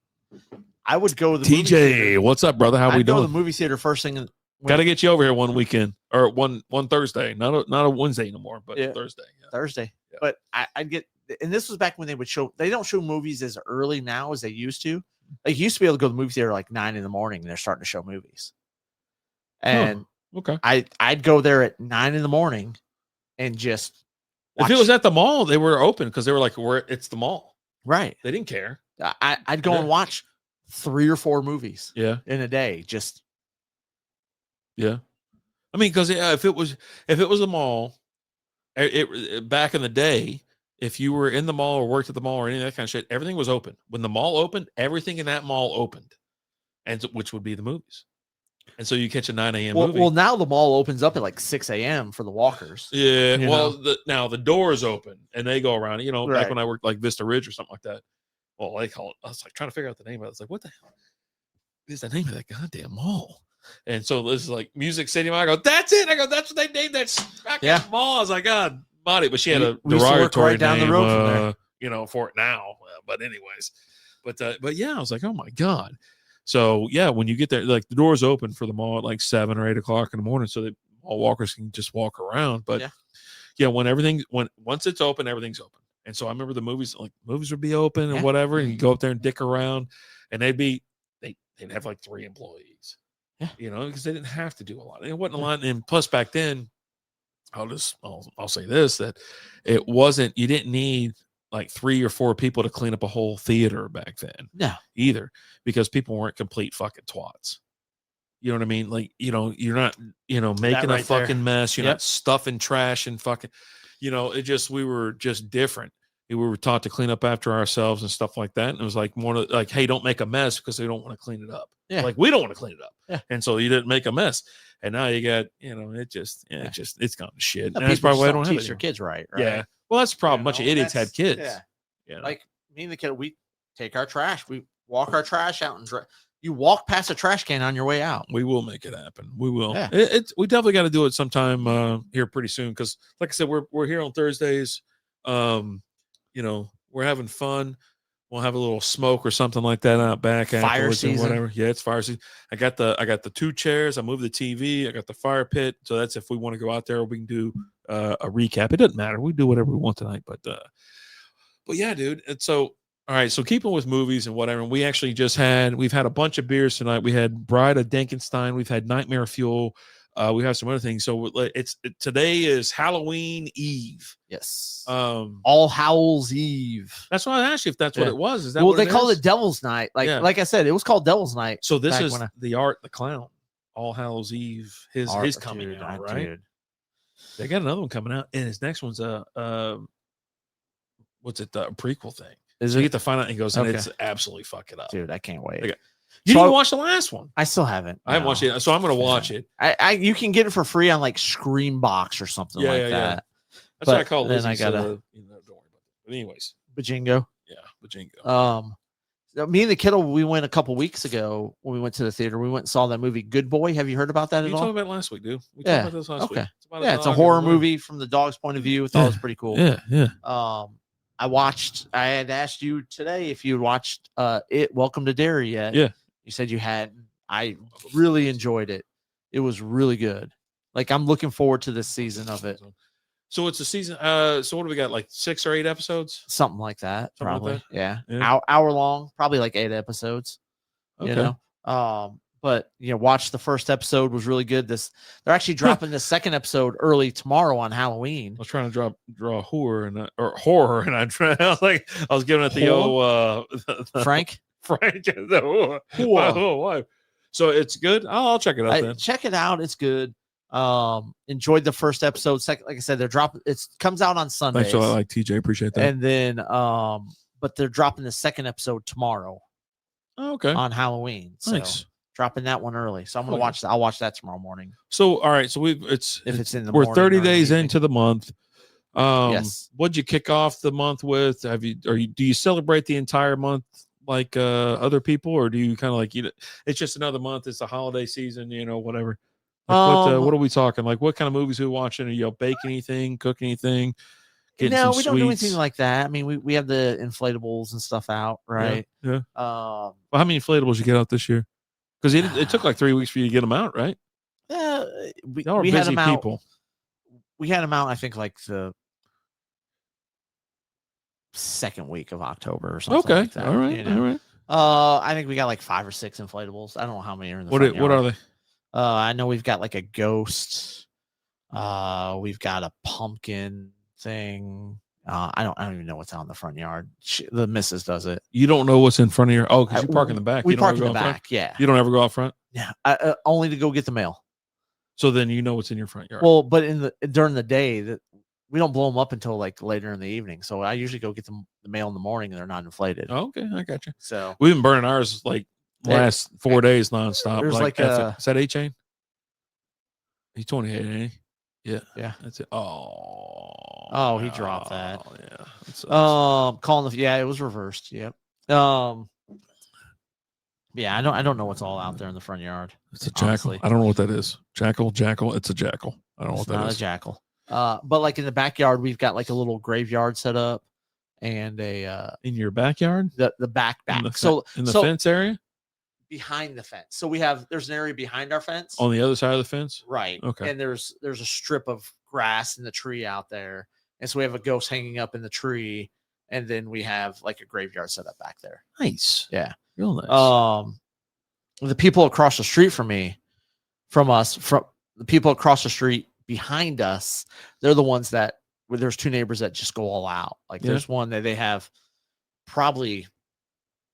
Speaker 1: I would go to the
Speaker 3: TJ, what's up, brother? How we doing?
Speaker 1: Go to the movie theater first thing.
Speaker 3: Got to get you over here one weekend or one Thursday, not a Wednesday anymore, but Thursday. Yeah.
Speaker 1: Thursday. Yeah. But I'd get, and this was back when they don't show movies as early now as they used to. Like you used to be able to go to the movie theater like 9 a.m. and they're starting to show movies. And
Speaker 3: okay,
Speaker 1: I'd go there at 9 a.m. and just
Speaker 3: watch. If it was at the mall, they were open because they were like, it's the mall,
Speaker 1: right?
Speaker 3: They didn't care.
Speaker 1: I'd go and watch 3 or 4 movies,
Speaker 3: in
Speaker 1: a day. Just
Speaker 3: I mean, because if it was a mall, it back in the day. If you were in the mall or worked at the mall or any of that kind of shit, everything was open. When the mall opened, everything in that mall opened, and which would be the movies. And so you catch a 9 a.m. movie.
Speaker 1: Well, now the mall opens up at like 6 a.m. for the walkers.
Speaker 3: Yeah. Now the doors open and they go around. Back when I worked like Vista Ridge or something like that. Well, they call it. I was like trying to figure out the name of it. I was like, what the hell is the name of that goddamn mall? And so this is like Music City Mall. I go, that's it. I go, that's what they named that mall. I was like, God. Body, but she had a derogatory
Speaker 1: down
Speaker 3: name,
Speaker 1: the road from
Speaker 3: there. For it now. But anyways, but yeah, I was like, oh my God. So yeah, when you get there, like the doors open for the mall at like 7 or 8 o'clock in the morning, so that all walkers can just walk around. But once it's open, everything's open. And so I remember the movies would be open and whatever, and you go up there and dick around, and they'd have like 3 employees, because they didn't have to do a lot. It wasn't a lot, and plus back then. I'll say this, that it wasn't, you didn't need like 3 or 4 people to clean up a whole theater back then.
Speaker 1: No, either,
Speaker 3: because people weren't complete fucking twats. You know what I mean? Like, you're not, making a fucking mess. You're not stuffing trash and fucking, we were just different. We were taught to clean up after ourselves and stuff like that. And it was like more like, hey, don't make a mess because they don't want to clean it up.
Speaker 1: Yeah.
Speaker 3: Like we don't want to clean it up.
Speaker 1: Yeah.
Speaker 3: And so you didn't make a mess. And now you got, it's gone to shit. And that's probably why I don't
Speaker 1: teach your kids right?
Speaker 3: Yeah. Well, that's the problem. A bunch of idiots had kids.
Speaker 1: Yeah. Like me and the kid, we take our trash, we walk our trash out and you walk past a trash can on your way out.
Speaker 3: We will make it happen. We will.
Speaker 1: Yeah.
Speaker 3: We definitely got to do it sometime here pretty soon. Because like I said, we're here on Thursdays. We're having fun. We'll have a little smoke or something like that out back.
Speaker 1: Fire season.
Speaker 3: Whatever. Yeah, it's fire season. I got the 2 chairs. I moved the TV. I got the fire pit. So that's if we want to go out there, we can do a recap. It doesn't matter. We do whatever we want tonight. But yeah, dude. And so, all right. So keeping with movies and whatever, we actually we've had a bunch of beers tonight. We had Bride of Dankenstein. We've had Nightmare Fuel. We have some other things. So today is Halloween Eve.
Speaker 1: Yes. All Howls Eve.
Speaker 3: That's why I asked you if that's what it was. Is that
Speaker 1: they call it Devil's Night. Like I said, it was called Devil's Night.
Speaker 3: So this is the clown. All Hallows Eve. His coming out, right? Dude. They got another one coming out, and his next one's a prequel thing.
Speaker 1: Is
Speaker 3: so you get to find out, and he goes, and it's absolutely fuck it up,
Speaker 1: dude. I can't wait.
Speaker 3: You
Speaker 1: So
Speaker 3: didn't watch the last one.
Speaker 1: I still haven't.
Speaker 3: I haven't watched it, so I'm gonna watch it.
Speaker 1: You can get it for free on like Screambox or something like that.
Speaker 3: Yeah. That's
Speaker 1: But
Speaker 3: what I call
Speaker 1: then
Speaker 3: Lizzie.
Speaker 1: I gotta-
Speaker 3: Don't worry about it. But anyways,
Speaker 1: Bajingo.
Speaker 3: yeah, Bajingo.
Speaker 1: Me and the kiddo, we went a couple weeks ago when we went to the theater. We went and saw that movie Good Boy. Have you heard about that
Speaker 3: You
Speaker 1: at all?
Speaker 3: told me about it last week, dude. We
Speaker 1: Yeah.
Speaker 3: talked about this last week.
Speaker 1: Okay.
Speaker 3: It's
Speaker 1: It's a horror movie from the dog's point of view. I thought it was pretty cool.
Speaker 3: Yeah.
Speaker 1: I had asked you today if you watched Welcome to Derry yet.
Speaker 3: Yeah.
Speaker 1: You said you hadn't. I really enjoyed it. It was really good. Like, I'm looking forward to this season of it.
Speaker 3: So it's a season. So what do we got? Like 6 or 8 episodes?
Speaker 1: Something like that.
Speaker 3: Something like
Speaker 1: Probably.
Speaker 3: that?
Speaker 1: Yeah. Hour long, probably like 8 episodes.
Speaker 3: Okay.
Speaker 1: You know? But watch the first episode was really good. They're actually dropping the second episode early tomorrow on Halloween.
Speaker 3: I was trying to draw horror and I was giving it the old
Speaker 1: Frank.
Speaker 3: the wife. So it's good. I'll check it out then.
Speaker 1: Check it out. It's good. Enjoyed the first episode. Second, like I said, it comes out on Sunday.
Speaker 3: Thanks a lot, like TJ. Appreciate that.
Speaker 1: And then but they're dropping the second episode tomorrow.
Speaker 3: Oh, okay.
Speaker 1: On Halloween. So
Speaker 3: Nice.
Speaker 1: Dropping that one early. So I'm gonna watch that. I'll watch that tomorrow morning.
Speaker 3: So all right. So we're 30 days into the month.
Speaker 1: Yes.
Speaker 3: What'd you kick off the month with? Do you celebrate the entire month like other people, or do you kind of like it's just another month, it's the holiday season, whatever? Like what are we talking? Like what kind of movies are we watching? Are you bake anything, cook anything?
Speaker 1: No, we don't do anything like that. I mean, we have the inflatables and stuff out, right?
Speaker 3: Yeah.
Speaker 1: Well,
Speaker 3: how many inflatables you get out this year? Because it took like 3 weeks for you to get them out, right?
Speaker 1: Yeah,
Speaker 3: we
Speaker 1: had them out.
Speaker 3: People.
Speaker 1: We had them out, I think, like the second week of October or something.
Speaker 3: Okay,
Speaker 1: like that,
Speaker 3: all right.
Speaker 1: I think we got like 5 or 6 inflatables. I don't know how many are in the front yard.
Speaker 3: What are they?
Speaker 1: I know we've got like a ghost. We've got a pumpkin thing. I don't even know what's out in the front yard. The missus does it.
Speaker 3: You don't know what's in front of your because you park in the back.
Speaker 1: We park in the back. Yeah.
Speaker 3: You don't ever go out front.
Speaker 1: Yeah. Only to go get the mail.
Speaker 3: So then you know what's in your front yard.
Speaker 1: Well, but during the day that we don't blow them up until like later in the evening. So I usually go get the mail in the morning and they're not inflated.
Speaker 3: Oh, okay, I got you.
Speaker 1: So
Speaker 3: we've been burning ours like last 4 days nonstop.
Speaker 1: There's like
Speaker 3: is that 8-chain? He's 28, ain't he?
Speaker 1: Yeah.
Speaker 3: That's it.
Speaker 1: Oh, he dropped that.
Speaker 3: Yeah.
Speaker 1: It was reversed. Yep. Yeah, I don't know what's all out there in the front yard.
Speaker 3: It's a jackal. Honestly. I don't know what that is. Jackal. It's a jackal. I don't know what that is.
Speaker 1: Not a jackal. But like in the backyard, we've got like a little graveyard set up, and
Speaker 3: in your backyard,
Speaker 1: the back.
Speaker 3: In the fence area.
Speaker 1: Behind the fence. So there's an area behind our fence.
Speaker 3: On the other side of the fence?
Speaker 1: Right.
Speaker 3: Okay.
Speaker 1: And there's a strip of grass in the tree out there. And so we have a ghost hanging up in the tree. And then we have like a graveyard set up back there.
Speaker 3: Nice.
Speaker 1: Yeah.
Speaker 3: Real nice.
Speaker 1: The people across the street from the people across the street behind us, they're the ones there's 2 neighbors that just go all out. Like there's one that they have probably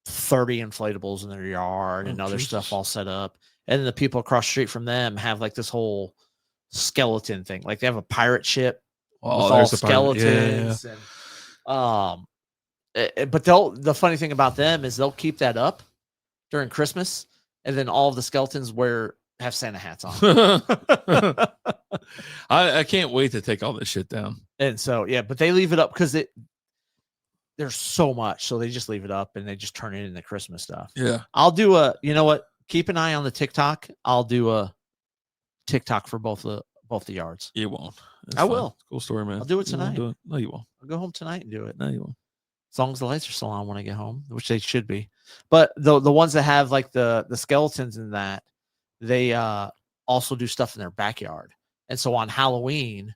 Speaker 1: 30 inflatables in their yard and other stuff all set up. And then the people across the street from them have like this whole skeleton thing. Like they have a pirate ship with all skeletons. Yeah. But the funny thing about them is they'll keep that up during Christmas, and then all of the skeletons have Santa hats on.
Speaker 3: I can't wait to take all this shit down.
Speaker 1: And so but they leave it up because there's so much, so they just leave it up and they just turn it into Christmas stuff.
Speaker 3: Yeah.
Speaker 1: I'll do keep an eye on the TikTok. I'll do a TikTok for both the yards.
Speaker 3: You won't.
Speaker 1: I will.
Speaker 3: Cool story, man.
Speaker 1: I'll do it tonight.
Speaker 3: Do it. No, you won't.
Speaker 1: I'll go home tonight and do it.
Speaker 3: No, you won't.
Speaker 1: As long as the lights are still on when I get home, which they should be. But the ones that have like the skeletons in that, they also do stuff in their backyard. And so on Halloween,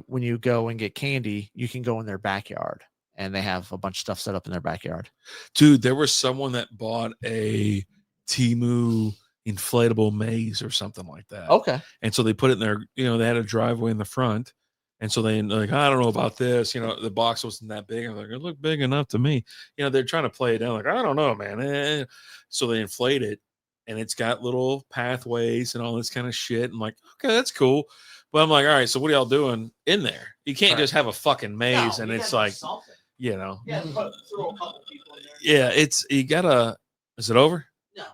Speaker 1: when you go and get candy, you can go in their backyard. And they have a bunch of stuff set up in their backyard.
Speaker 3: Dude, there was someone that bought a Temu inflatable maze or something like that.
Speaker 1: Okay.
Speaker 3: And so they put it in there, they had a driveway in the front. And so they're like, I don't know about this. The box wasn't that big. I'm like, it looked big enough to me. They're trying to play it down. Like, I don't know, man. So they inflate it and it's got little pathways and all this kind of shit. I'm like, okay, that's cool. But I'm like, all right, so what are y'all doing in there? You can't just have a fucking maze and it's like,
Speaker 1: Yeah, throw a couple people in there.
Speaker 3: Yeah, you gotta. Is it over?
Speaker 1: No,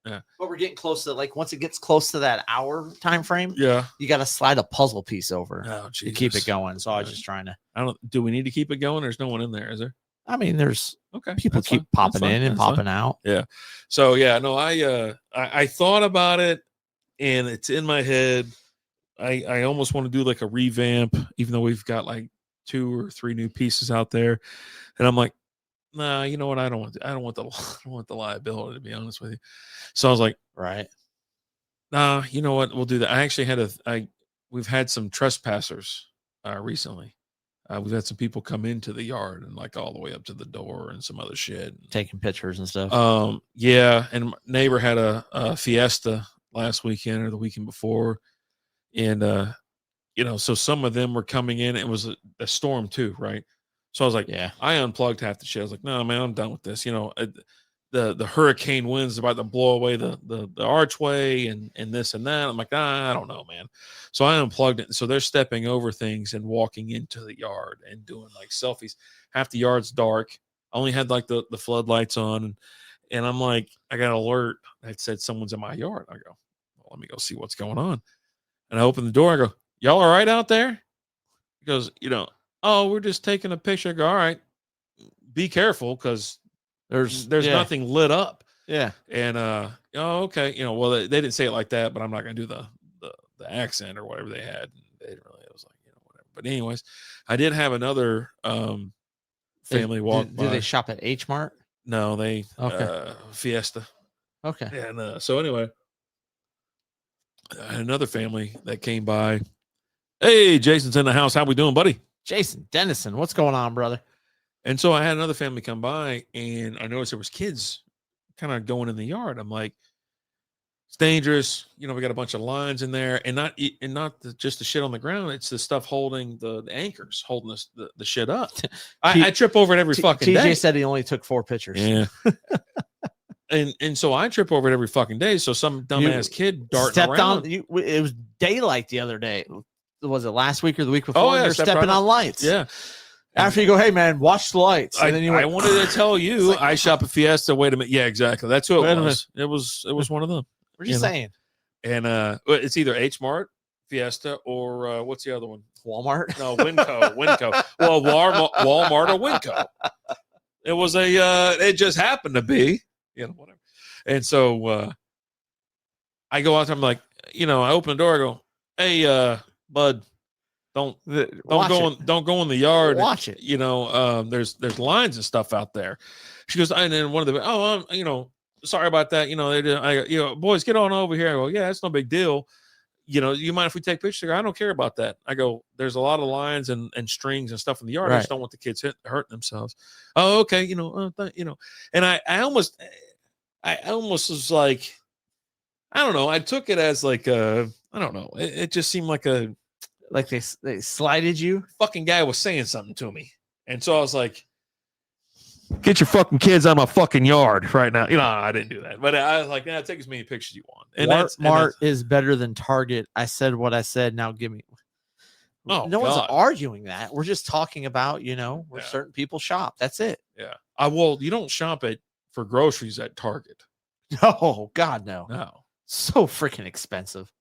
Speaker 3: Yeah.
Speaker 1: But we're getting close to once it gets close to that hour time frame,
Speaker 3: Yeah.
Speaker 1: you got to slide a puzzle piece over
Speaker 3: Oh,
Speaker 1: to keep it
Speaker 3: Jesus.
Speaker 1: going. So I was just trying to.
Speaker 3: Do we need to keep it going? There's no one in there, is there?
Speaker 1: I mean, there's
Speaker 3: Okay.
Speaker 1: people
Speaker 3: that's
Speaker 1: keep
Speaker 3: fine.
Speaker 1: popping
Speaker 3: That's
Speaker 1: in
Speaker 3: fine.
Speaker 1: and
Speaker 3: That's
Speaker 1: popping
Speaker 3: fine.
Speaker 1: out.
Speaker 3: Yeah. So yeah, no, I thought about it, and it's in my head. I almost want to do like a revamp, even though we've got like 2 or 3 new pieces out there, and I'm like, nah, you know what? I don't want the liability, to be honest with you. So I was like,
Speaker 1: Right.
Speaker 3: nah, you know what? We'll do that. I actually we've had some trespassers recently. We've had some people come into the yard and like all the way up to the door and some other shit.
Speaker 1: Taking pictures and stuff.
Speaker 3: Yeah. And my neighbor had a fiesta last weekend or the weekend before. And, so some of them were coming in. It was a storm too, right? So I was like,
Speaker 1: Yeah.
Speaker 3: I unplugged half the shit. I was like, no, man, I'm done with this. The hurricane winds about to blow away the archway and this and that. I'm like, I don't know, man. So I unplugged it. So they're stepping over things and walking into the yard and doing like selfies. Half the yard's dark. I only had like the floodlights on, and I'm like, I got an alert that said someone's in my yard. I go, well, let me go see what's going on. And I open the door. I go, y'all all right out there? He goes, oh, we're just taking a picture. I go, all right, be careful because there's nothing lit up.
Speaker 1: Yeah.
Speaker 3: And oh, okay. Well, they didn't say it like that, but I'm not gonna do the accent or whatever they had. They didn't really. It was like, whatever. But anyways, I did have another family walk by.
Speaker 1: Did they shop at H Mart?
Speaker 3: No, they
Speaker 1: Okay.
Speaker 3: Fiesta.
Speaker 1: Okay.
Speaker 3: And so anyway, I had another family that came by. Hey, Jason's in the house. How we doing, buddy?
Speaker 1: Jason Dennison, what's going on, brother?
Speaker 3: And so I had another family come by, and I noticed there was kids kind of going in the yard. I'm like, it's dangerous. We got a bunch of lines in there, and not just the shit on the ground. It's the stuff holding the anchors, holding the shit up. I trip over it every fucking day.
Speaker 1: TJ said he only took 4 pictures.
Speaker 3: Yeah. And so I trip over it every fucking day. So some dumbass kid darting
Speaker 1: stepped
Speaker 3: around.
Speaker 1: on. It was daylight the other day. Was it last week or the week before?
Speaker 3: Oh, yeah,
Speaker 1: you're stepping on lights.
Speaker 3: Yeah.
Speaker 1: After you go, hey man, watch the lights. And then you went,
Speaker 3: I wanted to tell you,
Speaker 1: like,
Speaker 3: I shop at Fiesta. Wait a minute. Yeah, exactly. That's who
Speaker 1: Wait
Speaker 3: it
Speaker 1: a
Speaker 3: was. It was one of them.
Speaker 1: What are you saying?
Speaker 3: And it's either H Mart, Fiesta, or what's the other one?
Speaker 1: Walmart?
Speaker 3: No, Winco. Well, Walmart or Winco. It was it just happened to be, whatever. And so I go out there. I'm like, I open the door. I go, hey, bud, don't go in the yard.
Speaker 1: Watch it.
Speaker 3: There's lines and stuff out there. She goes, and then one of the, sorry about that. They did. Boys, get on over here. I go, yeah, it's no big deal. You mind if we take pictures? I don't care about that. I go, there's a lot of lines and strings and stuff in the yard. I just don't want the kids hurting themselves. Oh, okay. And I almost was like, I don't know. I took it as like I don't know. It just seemed like
Speaker 1: like they slighted you.
Speaker 3: Fucking guy was saying something to me, and so I was like, "Get your fucking kids out of my fucking yard right now." I didn't do that, but I was like, "Yeah, take as many pictures you want." And
Speaker 1: Walmart is better than Target. I said what I said. Now give me.
Speaker 3: Oh,
Speaker 1: no one's arguing that. We're just talking about where certain people shop. That's it.
Speaker 3: Yeah. You don't shop for groceries at Target.
Speaker 1: No, God, no.
Speaker 3: No.
Speaker 1: So freaking expensive.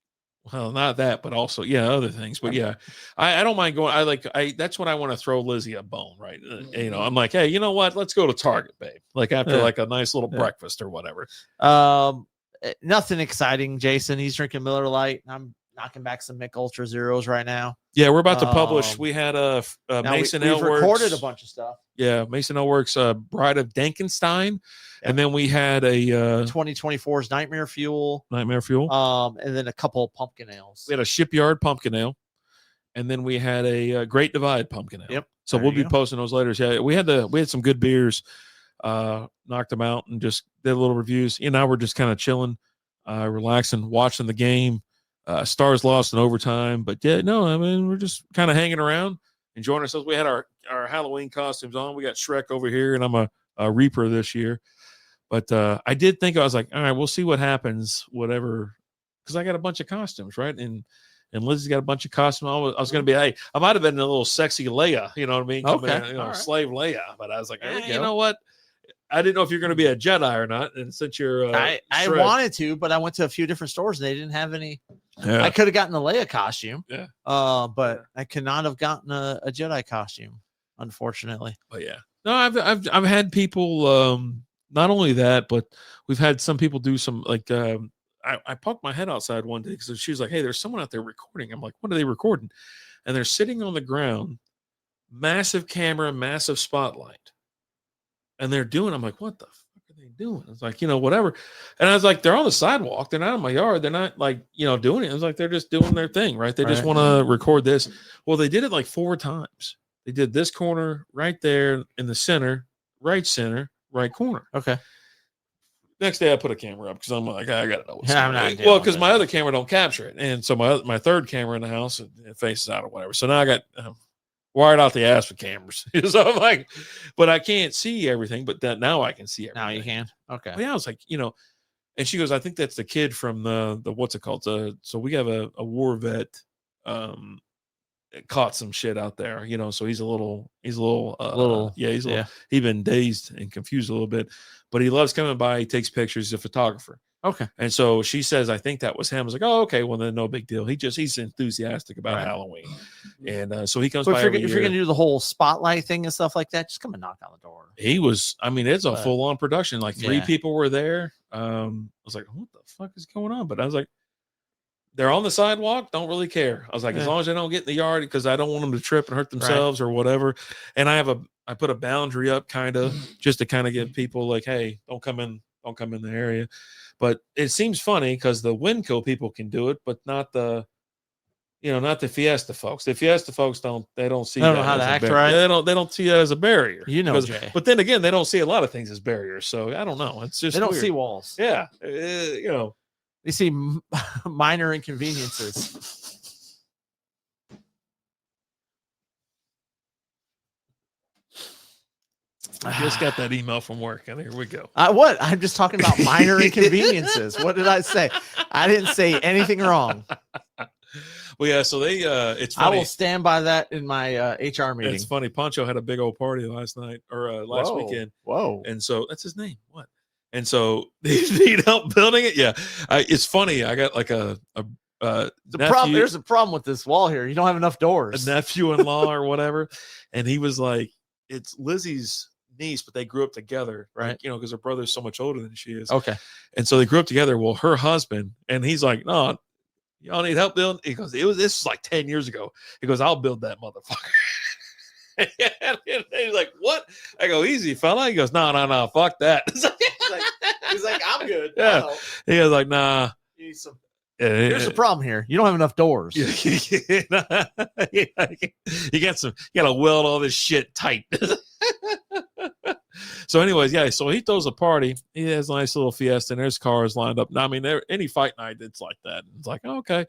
Speaker 3: Well, not that, but also, other things. But yeah, I don't mind going. That's what I want to throw Lizzie a bone, right? I'm like, hey, you know what? Let's go to Target, babe. Like after like a nice little breakfast or whatever.
Speaker 1: Nothing exciting, Jason. He's drinking Miller Lite. I'm knocking back some Mick Ultra Zeros right now.
Speaker 3: Yeah, we're about to publish. We had Mason
Speaker 1: we've
Speaker 3: Elworks.
Speaker 1: Recorded a bunch of stuff.
Speaker 3: Yeah, Mason Elworks, Bride of Dankenstein. And then we had a
Speaker 1: 2024's Nightmare Fuel. And then a couple of pumpkin ales.
Speaker 3: We had a Shipyard pumpkin ale. And then we had a Great Divide pumpkin ale.
Speaker 1: Yep.
Speaker 3: So we'll be posting those later. Yeah, we had some good beers. Knocked them out and just did a little reviews. Now we're just kind of chilling, relaxing, watching the game. Stars lost in overtime. But we're just kind of hanging around, enjoying ourselves. We had our Halloween costumes on. We got Shrek over here, and I'm a Reaper this year. But I did think, I was like, all right, we'll see what happens, whatever. Because I got a bunch of costumes, right? And Lizzie's got a bunch of costumes. I was going to be, I might have been a little sexy Leia, you know what I mean?
Speaker 1: Okay.
Speaker 3: Slave Leia. But I was like, you know what? I didn't know if you're going to be a Jedi or not. And since you're,
Speaker 1: I
Speaker 3: Shrek-
Speaker 1: wanted to, but I went to a few different stores and they didn't have any.
Speaker 3: Yeah.
Speaker 1: I could have gotten a Leia costume.
Speaker 3: Yeah.
Speaker 1: But I could not have gotten a Jedi costume, unfortunately.
Speaker 3: But yeah, no, I've had people, not only that, but we've had some people do some like, I poked my head outside one day because she was like, "Hey, there's someone out there recording." I'm like, "What are they recording?" And they're sitting on the ground, massive camera, massive spotlight, and they're doing. I'm like, "What the fuck are they doing?" It's like, whatever. And I was like, "They're on the sidewalk. They're not in my yard. They're not like, doing it." It's like they're just doing their thing, right? They just want to record this. Well, they did it like 4 times. They did this corner right there in the center, right corner.
Speaker 1: Okay.
Speaker 3: Next day, I put a camera up because I'm like, I gotta know what's
Speaker 1: Yeah, I'm
Speaker 3: going
Speaker 1: not
Speaker 3: on.
Speaker 1: doing
Speaker 3: Well, because
Speaker 1: that.
Speaker 3: my other camera don't capture it, and so my third camera in the house it faces out or whatever. So now I got wired out the ass with cameras. So I'm like, but I can't see everything. But that now I can see everything.
Speaker 1: Now you can. Okay.
Speaker 3: Well, yeah, I was like, and she goes, I think that's the kid from the what's it called? So we have a war vet, caught some shit out there, so he's a little he's been dazed and confused a little bit, but he loves coming by. He takes pictures. He's a photographer.
Speaker 1: Okay.
Speaker 3: And so she says, I think that was him. I was like, oh, okay, well then no big deal. He's enthusiastic about
Speaker 1: Right.
Speaker 3: Halloween. And so he comes
Speaker 1: But
Speaker 3: by
Speaker 1: if
Speaker 3: every
Speaker 1: you're
Speaker 3: year.
Speaker 1: going to do the whole spotlight thing and stuff like that, just come and knock on the door.
Speaker 3: He was, it's a
Speaker 1: But-
Speaker 3: full-on production. Like 3
Speaker 1: Yeah.
Speaker 3: people were there. I was like, what the fuck is going on? But I was like, they're on the sidewalk, don't really care. I was like, as
Speaker 1: Yeah.
Speaker 3: long as they don't get in the yard, because I don't want them to trip and hurt themselves or whatever. And I put a boundary up kind of just to kind of give people like, hey, don't come in the area. But it seems funny because the Winco people can do it, but not the Fiesta folks. The Fiesta folks don't see
Speaker 1: They don't
Speaker 3: that
Speaker 1: know how
Speaker 3: as
Speaker 1: to
Speaker 3: a
Speaker 1: act
Speaker 3: barrier.
Speaker 1: right.
Speaker 3: They don't see that as a barrier.
Speaker 1: Jay.
Speaker 3: But then again, they don't see a lot of things as barriers. So I don't know. It's just
Speaker 1: They don't
Speaker 3: weird.
Speaker 1: see walls.
Speaker 3: Yeah,
Speaker 1: They see minor inconveniences.
Speaker 3: I just got that email from work, and here we go.
Speaker 1: What? I'm just talking about minor inconveniences. What did I say? I didn't say anything wrong.
Speaker 3: Well, yeah. So they, it's
Speaker 1: I
Speaker 3: funny.
Speaker 1: will stand by that in my HR meeting.
Speaker 3: It's funny. Poncho had a big old party last night or last weekend,
Speaker 1: Whoa.
Speaker 3: and so that's his name. What? And so they need help building it. Yeah, it's funny. I got like a
Speaker 1: There's a problem with this wall here. You don't have enough doors.
Speaker 3: a nephew-in-law or whatever, and he was like, "It's Lizzie's niece, but they grew up together,
Speaker 1: Right.
Speaker 3: Because her brother's so much older than she is.
Speaker 1: Okay.
Speaker 3: And so they grew up together. Well, her husband, and he's like, no, y'all need help building. He goes, this was like 10 years ago. He goes, I'll build that motherfucker. And he's like, what? I go, easy, fella. He goes, no, fuck that.
Speaker 1: He's like, I'm good.
Speaker 3: Yeah.
Speaker 1: I'll help.
Speaker 3: He was like, nah.
Speaker 1: You need some- Here's the problem here. You don't have enough doors.
Speaker 3: You got to weld all this shit tight. So anyways, yeah, so he throws a party. He has a nice little fiesta and there's cars lined up. Now, I mean, any fight night, it's like that. It's like, okay.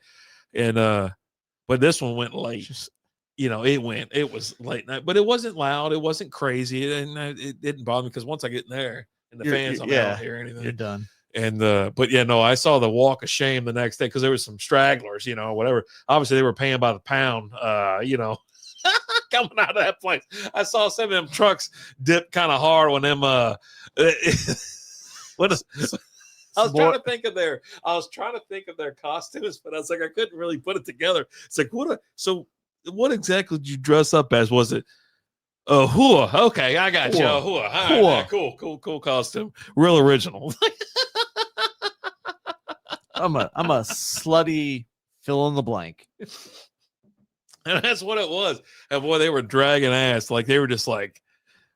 Speaker 3: And but this one went late. It was late night, but it wasn't loud, it wasn't crazy, and it didn't bother me because once I get in there and the fans, I'm not hear anything.
Speaker 1: You're done.
Speaker 3: And but yeah, no, I saw the walk of shame the next day because there was some stragglers, whatever. Obviously, they were paying by the pound, coming out of that place. I saw some of them trucks dip kind of hard when them. I was trying to think of their costumes, but I was like, I couldn't really put it together. It's like, what exactly did you dress up as? Was it? Oh, hua. Okay, I got you. Hua. All right, man, cool costume. Real original.
Speaker 1: I'm a slutty fill in the blank.
Speaker 3: And that's what it was. And boy, they were dragging ass. Like they were just like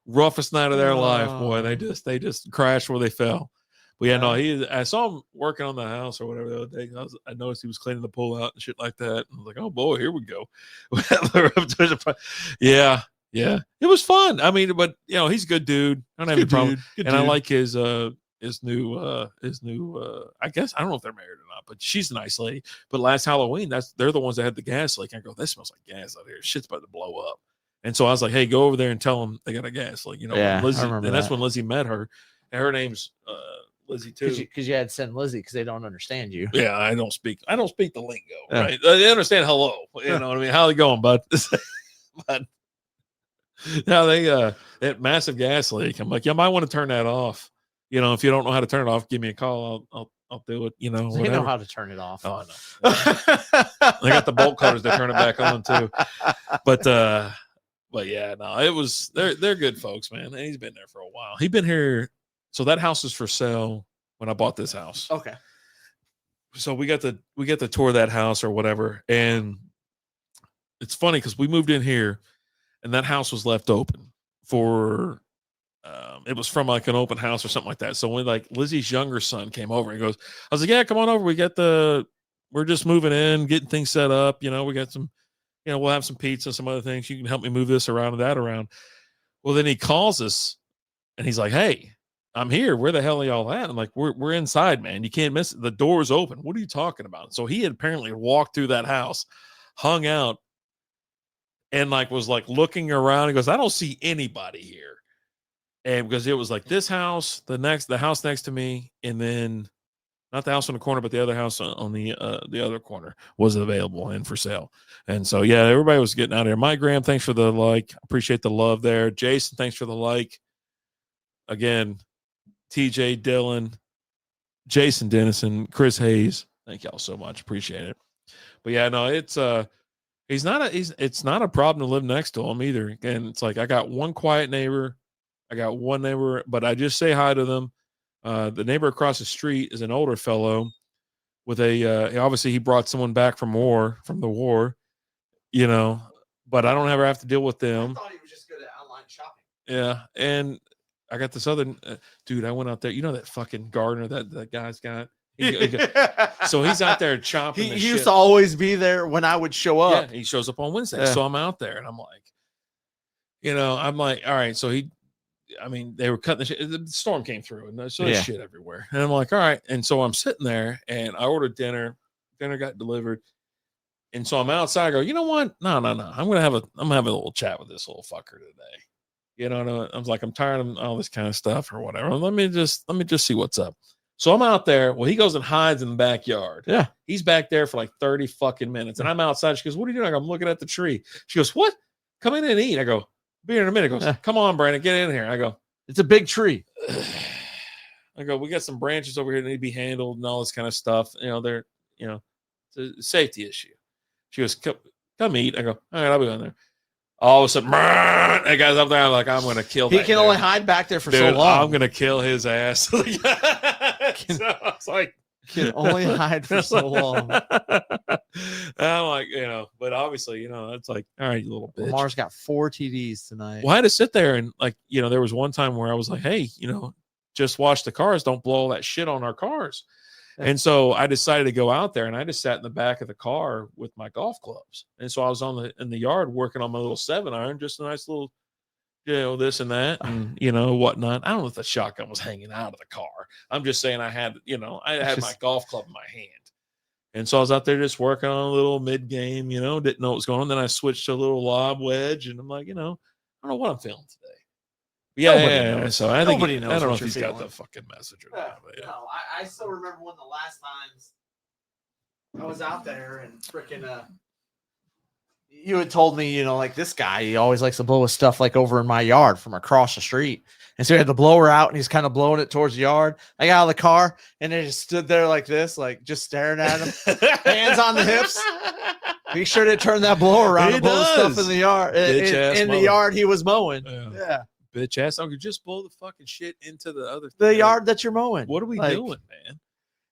Speaker 3: roughest night of their life. Boy, they just crashed where they fell. But yeah, no, I saw him working on the house or whatever the other day. I noticed he was cleaning the pool out and shit like that. And I was like, oh boy, here we go. Yeah. It was fun. I mean, but he's a good dude. I don't have any problem. I like his new I guess I don't know if they're married or not, but she's a nice lady. But last Halloween, they're the ones that had the gas leak. I go, that smells like gas out here. Shit's about to blow up. And so I was like, hey, go over there and tell them they got a gas leak. Lizzie,
Speaker 1: I remember
Speaker 3: and that's
Speaker 1: that.
Speaker 3: when Lizzie met her. And her name's Lizzie too.
Speaker 1: Because you had to send Lizzie because they don't understand you.
Speaker 3: Yeah, I don't speak the lingo, right? They understand hello. You know what I mean? How you going, bud? But Now that massive gas leak. I'm like, you might want to turn that off. You know, if you don't know how to turn it off, give me a call. I'll do it. You know,
Speaker 1: They
Speaker 3: whatever.
Speaker 1: know how to turn it off.
Speaker 3: Oh, I know. They got the bolt cutters to turn it back on too. But yeah, no, they're good folks, man. And he's been there for a while. He's been here. So that house is for sale when I bought this house.
Speaker 1: Okay.
Speaker 3: So we got the tour of that house or whatever, and it's funny because we moved in here, and that house was left open for. It was from like an open house or something like that. So when like Lizzie's younger son came over, he goes, I was like, yeah, come on over. We're just moving in, getting things set up. You know, we got some, you know, we'll have some pizza and some other things. You can help me move this around and that around. Well, then he calls us and he's like, hey, I'm here. Where the hell are y'all at? I'm like, we're inside, man. You can't miss it. The door's open. What are you talking about? So he had apparently walked through that house, hung out, and like was like looking around. He goes, I don't see anybody here. And because it was like this house, the house next to me, and then not the house on the corner, but the other house on the other corner was available and for sale. And so, yeah, everybody was getting out of there. Mike Graham, thanks for the like. Appreciate the love there. Jason, thanks for the like. Again, TJ, Dylan, Jason Dennison, Chris Hayes. Thank y'all so much. Appreciate it. But yeah, no, it's not a problem to live next to him either. Again, it's like I got one quiet neighbor. I got one neighbor, but I just say hi to them. The neighbor across the street is an older fellow with obviously he brought someone back from the war, you know, but I don't ever have to deal with them.
Speaker 1: I thought he was just good at online shopping.
Speaker 3: Yeah. And I got this other dude. I went out there, you know, that fucking gardener that guy's got. So he's out there chopping.
Speaker 1: He used to always be there when I would show up.
Speaker 3: Yeah, he shows up on Wednesday. So I'm out there and I'm like, all right. So they were cutting the shit. The storm came through and so there's shit everywhere. And I'm like, all right. And so I'm sitting there and I ordered dinner. Dinner got delivered. And so I'm outside. I go, you know what? No. I'm gonna have a little chat with this little fucker today. You know, I was like, I'm tired of all this kind of stuff or whatever. Let me just see what's up. So I'm out there. Well, he goes and hides in the backyard.
Speaker 1: Yeah.
Speaker 3: He's back there for like 30 fucking minutes. And I'm outside. She goes, what are you doing? I go, I'm looking at the tree. She goes, what? Come in and eat. I go, be here in a minute. He goes, come on, Brandon, get in here. I go,
Speaker 1: it's a big tree.
Speaker 3: I go, we got some branches over here that need to be handled and all this kind of stuff. You know, it's a safety issue. She goes, come eat. I go, all right, I'll be on there. All of a sudden, that guy's up there. I'm like, I'm going to kill him.
Speaker 1: He can only hide back there for so long.
Speaker 3: I'm going to kill his ass. So I was like,
Speaker 1: can only hide for so long.
Speaker 3: I'm like, but obviously, it's like, all right, you little bitch.
Speaker 1: Lamar's got 4 TDs tonight.
Speaker 3: Well, I had to sit there and there was one time where I was like, hey, just wash the cars. Don't blow all that shit on our cars. And so I decided to go out there and I just sat in the back of the car with my golf clubs. And so I was in the yard working on my little 7-iron, just a nice little, this and that and, whatnot. I don't know if the shotgun was hanging out of the car. I'm just saying I had my golf club in my hand. And so I was out there just working on a little mid game, didn't know what was going on. Then I switched to a little lob wedge and I'm like, I don't know what I'm feeling today. Yeah. So I think
Speaker 1: nobody knows.
Speaker 3: I don't know if he's got the fucking message or not. But
Speaker 1: No, I still remember one of the last times I was out there and freaking you had told me, like this guy, he always likes to blow his stuff like over in my yard from across the street. And so he had the blower out and he's kind of blowing it towards the yard. I got out of the car and I just stood there like this, like just staring at him, hands on the hips. Be sure to turn that blower around and blow stuff in the yard. In the yard he was mowing. Yeah.
Speaker 3: Bitch ass. I could just blow the fucking shit into
Speaker 1: the yard that you're mowing.
Speaker 3: What are we doing, man?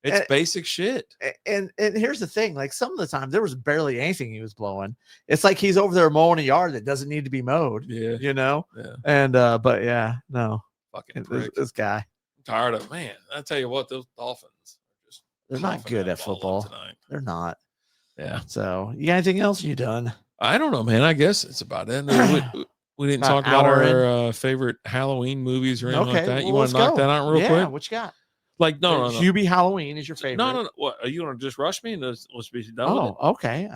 Speaker 3: It's basic shit.
Speaker 1: And here's the thing, like some of the time there was barely anything he was blowing. It's like he's over there mowing a yard that doesn't need to be mowed.
Speaker 3: Yeah.
Speaker 1: Yeah. And but yeah, no.
Speaker 3: Fucking
Speaker 1: this guy.
Speaker 3: I'm tired of man. I tell you what, those Dolphins
Speaker 1: they're not good at football tonight. They're not.
Speaker 3: Yeah.
Speaker 1: So you got anything else you done?
Speaker 3: I don't know, man. I guess it's about it. We didn't talk about our favorite Halloween movies or anything like that. You want to knock that out real quick?
Speaker 1: Yeah, what you got?
Speaker 3: Like, no.
Speaker 1: Hubie Halloween is your favorite.
Speaker 3: No. What, are you going to just rush me and let's be done with it?
Speaker 1: Okay.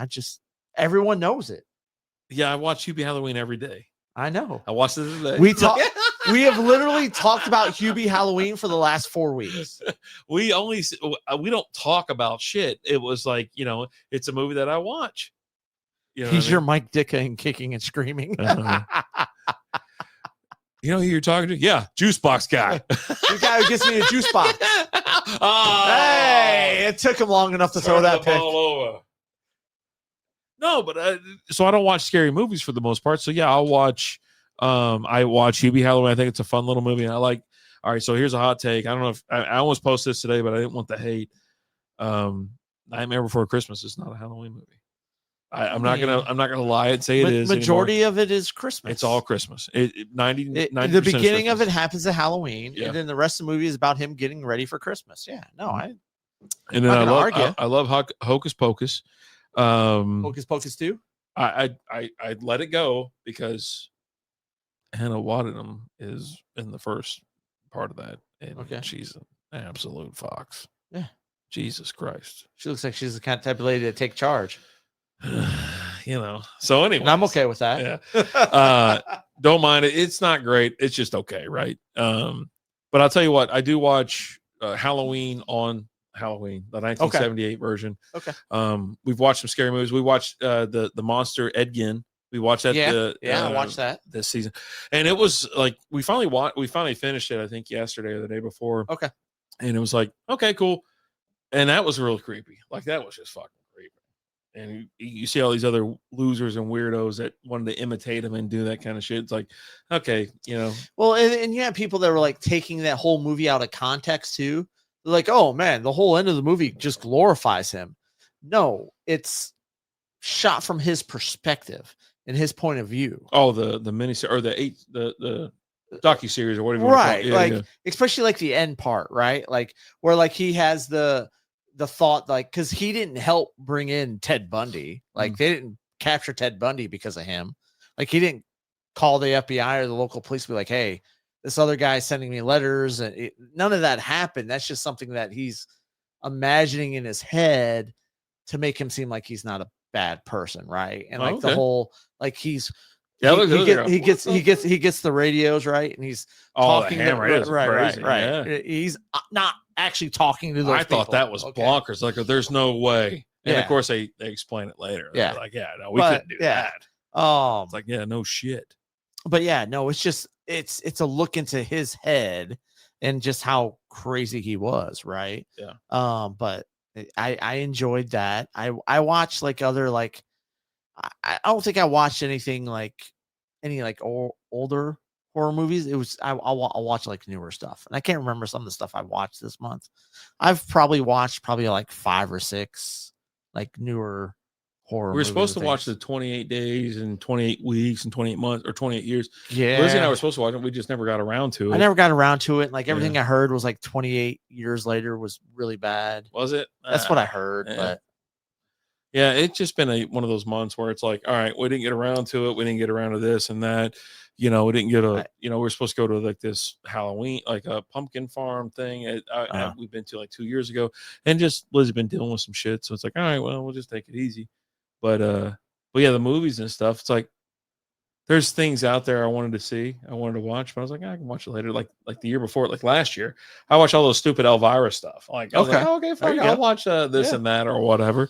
Speaker 1: everyone knows it.
Speaker 3: Yeah, I watch Hubie Halloween every day.
Speaker 1: I know.
Speaker 3: I watched it today.
Speaker 1: We have literally talked about Hubie Halloween for the last 4 weeks.
Speaker 3: We don't talk about shit. It was like, it's a movie that I watch.
Speaker 1: He's your Mike Dicka and kicking and screaming.
Speaker 3: You know who you're talking to? Yeah, juice box guy.
Speaker 1: The guy who gets me a juice box.
Speaker 3: Oh,
Speaker 1: Hey, it took him long enough to throw
Speaker 3: turn
Speaker 1: that
Speaker 3: the
Speaker 1: pick.
Speaker 3: ball over. No, but so I don't watch scary movies for the most part. So yeah, I watch Hubie Halloween. I think it's a fun little movie. And I like. All right, so here's a hot take. I don't know if I almost posted this today, but I didn't want the hate. Nightmare Before Christmas is not a Halloween movie. I'm not gonna lie and say it is.
Speaker 1: Majority
Speaker 3: anymore.
Speaker 1: of it is Christmas.
Speaker 3: It's all Christmas. 90
Speaker 1: the beginning of it happens at Halloween,
Speaker 3: Yeah.
Speaker 1: and then the rest of the movie is about him getting ready for Christmas. Yeah, no,
Speaker 3: And then I love Hocus Pocus.
Speaker 1: Hocus Pocus 2.
Speaker 3: I let it go because Hannah Waddingham is in the first part of that, and she's an absolute fox.
Speaker 1: Yeah,
Speaker 3: Jesus Christ,
Speaker 1: she looks like she's the kind of type of lady to take charge.
Speaker 3: So anyway,
Speaker 1: and I'm okay with that.
Speaker 3: Yeah, don't mind it. It's not great. It's just okay, right? But I'll tell you what, I do watch Halloween on Halloween, the 1978 version.
Speaker 1: Okay.
Speaker 3: We've watched some scary movies. We watched the monster Edgin. We watched that.
Speaker 1: I watched that
Speaker 3: this season, and it was like we finally finished it. I think yesterday or the day before.
Speaker 1: Okay.
Speaker 3: And it was like, okay, cool. And that was real creepy. Like that was just fucking creepy. And you see all these other losers and weirdos that wanted to imitate him and do that kind of shit. It's like, okay,
Speaker 1: Well, and you have people that were like taking that whole movie out of context too. They're like, oh man, the whole end of the movie just glorifies him. No, it's shot from his perspective and his point of view.
Speaker 3: Oh, the miniseries or the docuseries or whatever.
Speaker 1: Right. Especially like the end part, right? Like where like he has the thought, like, because he didn't help bring in Ted Bundy. Like they didn't capture Ted Bundy because of him. Like he didn't call the FBI or the local police and be like, hey, this other guy's sending me letters. And none of that happened. That's just something that he's imagining in his head to make him seem like he's not a bad person, right? And like the whole, like he gets the radios right, and he's talking
Speaker 3: the hammer
Speaker 1: right.
Speaker 3: Yeah.
Speaker 1: He's not actually talking to those.
Speaker 3: I thought that was bonkers. Like, there's no way. And of course, they explain it later. They're like, no, we couldn't do that. It's like, no shit.
Speaker 1: But yeah, no, it's just it's a look into his head and just how crazy he was, right?
Speaker 3: Yeah.
Speaker 1: But I enjoyed that. I watched like other like I don't think I watched anything like any like older horror movies. It was I'll watch like newer stuff, and I can't remember some of the stuff I watched this month. I've probably watched like 5 or 6 like newer horror.
Speaker 3: We're supposed to watch the 28 days and 28 weeks and 28 months or 28 years.
Speaker 1: Yeah,
Speaker 3: Lizzie and I were supposed to watch it. We just never got around to it.
Speaker 1: I never got around to it. Like everything I heard was like 28 years later was really bad.
Speaker 3: Was it?
Speaker 1: That's what I heard. But
Speaker 3: yeah, it's just been one of those months where it's like, all right, we didn't get around to it. We didn't get around to this and that. We didn't get we're supposed to go to like this Halloween, like a pumpkin farm thing. We've been to like 2 years ago, and just Liz's been dealing with some shit. So it's like, all right, well, we'll just take it easy. But yeah, the movies and stuff. It's like there's things out there I wanted to see, I wanted to watch, but I was like, I can watch it later. Like the year before, like last year, I watched all those stupid Elvira stuff. Like, okay, fine, I'll watch this and that or whatever.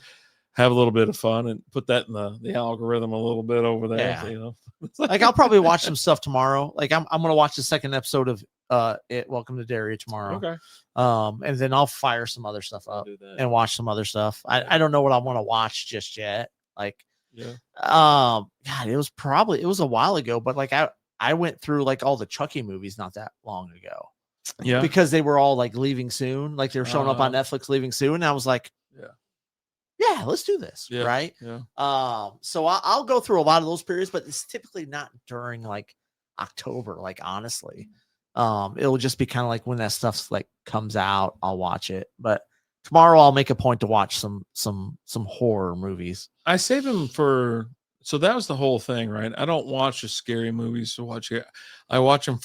Speaker 3: Have a little bit of fun and put that in the algorithm a little bit over there.
Speaker 1: Yeah. Like I'll probably watch some stuff tomorrow. Like I'm gonna watch the second episode of Welcome to Derry tomorrow.
Speaker 3: Okay.
Speaker 1: And then I'll fire some other stuff up and watch some other stuff. I don't know what I want to watch just yet. Like God, it was a while ago, but like I went through like all the Chucky movies not that long ago.
Speaker 3: Yeah.
Speaker 1: Because they were all like leaving soon. Like they were showing up on Netflix leaving soon. And I was like, yeah, let's do this.
Speaker 3: Yeah,
Speaker 1: right.
Speaker 3: Yeah.
Speaker 1: So I'll go through a lot of those periods, but it's typically not during like October. Like, honestly, it'll just be kind of like when that stuff's like comes out, I'll watch it. But tomorrow I'll make a point to watch some horror movies.
Speaker 3: I save them so that was the whole thing, right? I don't watch the scary movies to watch it. I watch them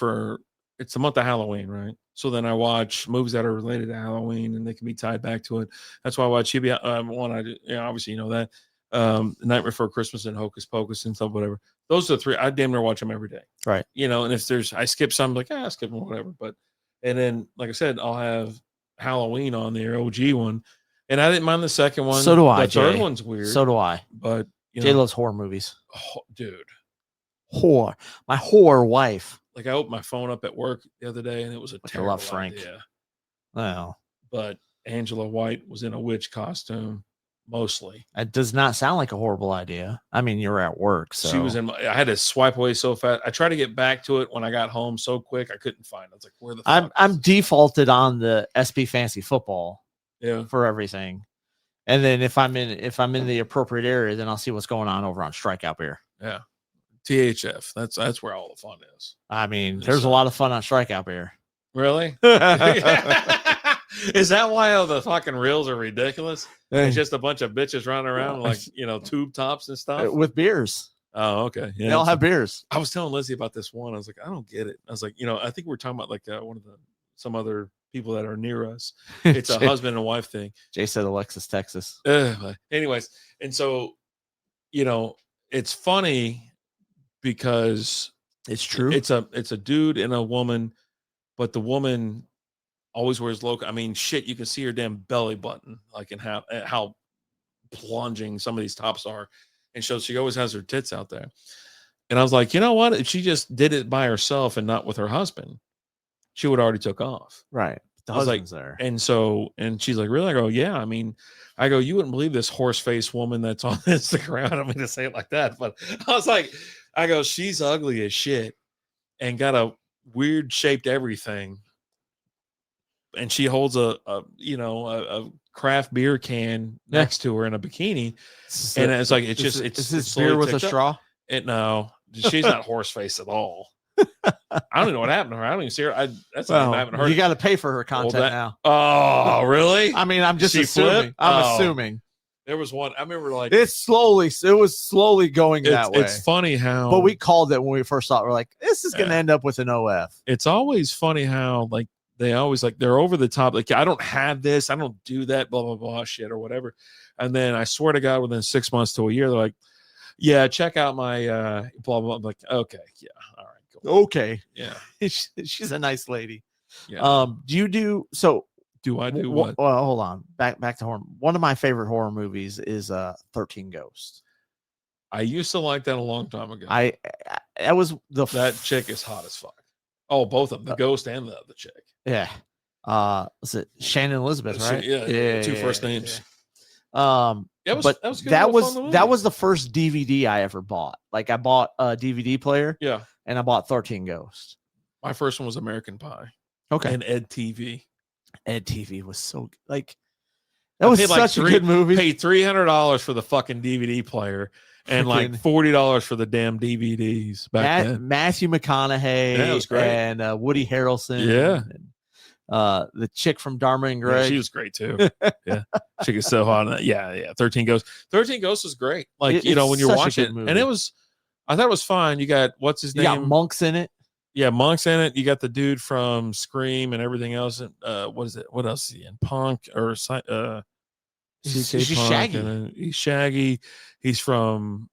Speaker 3: it's the month of Halloween, right? So then I watch movies that are related to Halloween and they can be tied back to it. That's why I watch obviously that. Night Before Christmas and Hocus Pocus and stuff, whatever. Those are the 3. I damn near watch them every day.
Speaker 1: Right.
Speaker 3: And if I skip some, like, I skip them, whatever. And then, like I said, I'll have Halloween on there, OG one. And I didn't mind the second one.
Speaker 1: So do I.
Speaker 3: The third one's weird.
Speaker 1: So do I.
Speaker 3: But
Speaker 1: Jay loves horror movies.
Speaker 3: Oh, dude.
Speaker 1: Horror. My horror wife
Speaker 3: like I opened my phone up at work the other day, and it was a
Speaker 1: With the
Speaker 3: terrible
Speaker 1: Love Frank.
Speaker 3: idea.
Speaker 1: Well,
Speaker 3: But Angela White was in a witch costume mostly.
Speaker 1: it does not sound like a horrible idea. I mean, you're at work, so
Speaker 3: She was in. I had to swipe away so fast. I tried to get back to it when I got home so quick I couldn't find it. I was like, "Where the fuck?"
Speaker 1: I'm defaulted on the SP Fantasy Football
Speaker 3: Yeah.
Speaker 1: for everything, and then if I'm in the appropriate area, then I'll see what's going on over on Strikeout Beer.
Speaker 3: Yeah. THF. That's where all the fun is.
Speaker 1: I mean, there's a lot of fun on Strikeout Beer.
Speaker 3: Really? Is that why all the fucking reels are ridiculous? It's just a bunch of bitches running around like, tube tops and stuff
Speaker 1: with beers.
Speaker 3: Oh, okay. Yeah.
Speaker 1: They all have beers.
Speaker 3: I was telling Lizzie about this one. I was like, I don't get it. I was like, I think we're talking about like some other people that are near us. It's a husband and wife thing.
Speaker 1: Jay said Alexis, Texas.
Speaker 3: Anyways. And so, it's funny because
Speaker 1: it's true.
Speaker 3: It's a dude and a woman, but the woman always wears local. I mean, shit, you can see her damn belly button, like in how plunging some of these tops are. And so she always has her tits out there. And I was like, you know what? If she just did it by herself and not with her husband, she would already took off.
Speaker 1: Right. The husband's there.
Speaker 3: And she's like, really? I go, yeah. I mean, you wouldn't believe this horse-faced woman that's on Instagram. I don't mean to say it like that, but I was like, she's ugly as shit and got a weird shaped everything. And she holds a craft beer can next to her in a bikini. And it's like, it's
Speaker 1: this beer with a straw?
Speaker 3: No, she's not horse face at all. I don't even know what happened to her. I don't even see her. I haven't heard.
Speaker 1: You got to pay for her content now.
Speaker 3: Oh, really?
Speaker 1: I mean, I'm just assuming. Assuming.
Speaker 3: There was one. I remember like
Speaker 1: it was slowly going that way.
Speaker 3: It's funny how,
Speaker 1: but we called it when we first saw it. We're like, this is going to end up with an OF.
Speaker 3: It's always funny how like they always like they're over the top. Like, I don't have this. I don't do that. Blah blah blah shit or whatever. And then I swear to God, within 6 months to a year, they're like, yeah, check out my blah blah. I'm like, okay, yeah, all right, cool.
Speaker 1: Okay,
Speaker 3: yeah,
Speaker 1: she's a nice lady.
Speaker 3: Yeah.
Speaker 1: Do you do so?
Speaker 3: Do I do what?
Speaker 1: Well, hold on. Back to horror. One of my favorite horror movies is 13 Ghosts.
Speaker 3: I used to like that a long time ago.
Speaker 1: That was
Speaker 3: that chick is hot as fuck. Oh, both of them, the ghost and the chick.
Speaker 1: Yeah. Was it Shannon Elizabeth, right?
Speaker 3: Yeah. Two first names.
Speaker 1: Yeah. That was the first DVD I ever bought. Like I bought a DVD player.
Speaker 3: Yeah.
Speaker 1: And I bought 13 Ghosts.
Speaker 3: My first one was American Pie.
Speaker 1: Okay.
Speaker 3: And Ed TV.
Speaker 1: Ed TV was so like that was such a good movie.
Speaker 3: Paid $300 for the fucking DVD player and like $40 for the damn DVDs back then.
Speaker 1: Matthew McConaughey,
Speaker 3: that was great.
Speaker 1: And Woody Harrelson.
Speaker 3: Yeah.
Speaker 1: And, the chick from Dharma and Greg.
Speaker 3: Yeah, she was great too. Yeah. She was so hot. Yeah. 13 Ghosts. 13 Ghosts was great. Like, when you're watching it. And I thought it was fine. You got what's his name?
Speaker 1: You got Monk's in it.
Speaker 3: Yeah, Monk's in it. You got the dude from Scream and everything else. What is it? What else is he in? Punk or
Speaker 1: he's Shaggy.
Speaker 3: He's Shaggy. He's from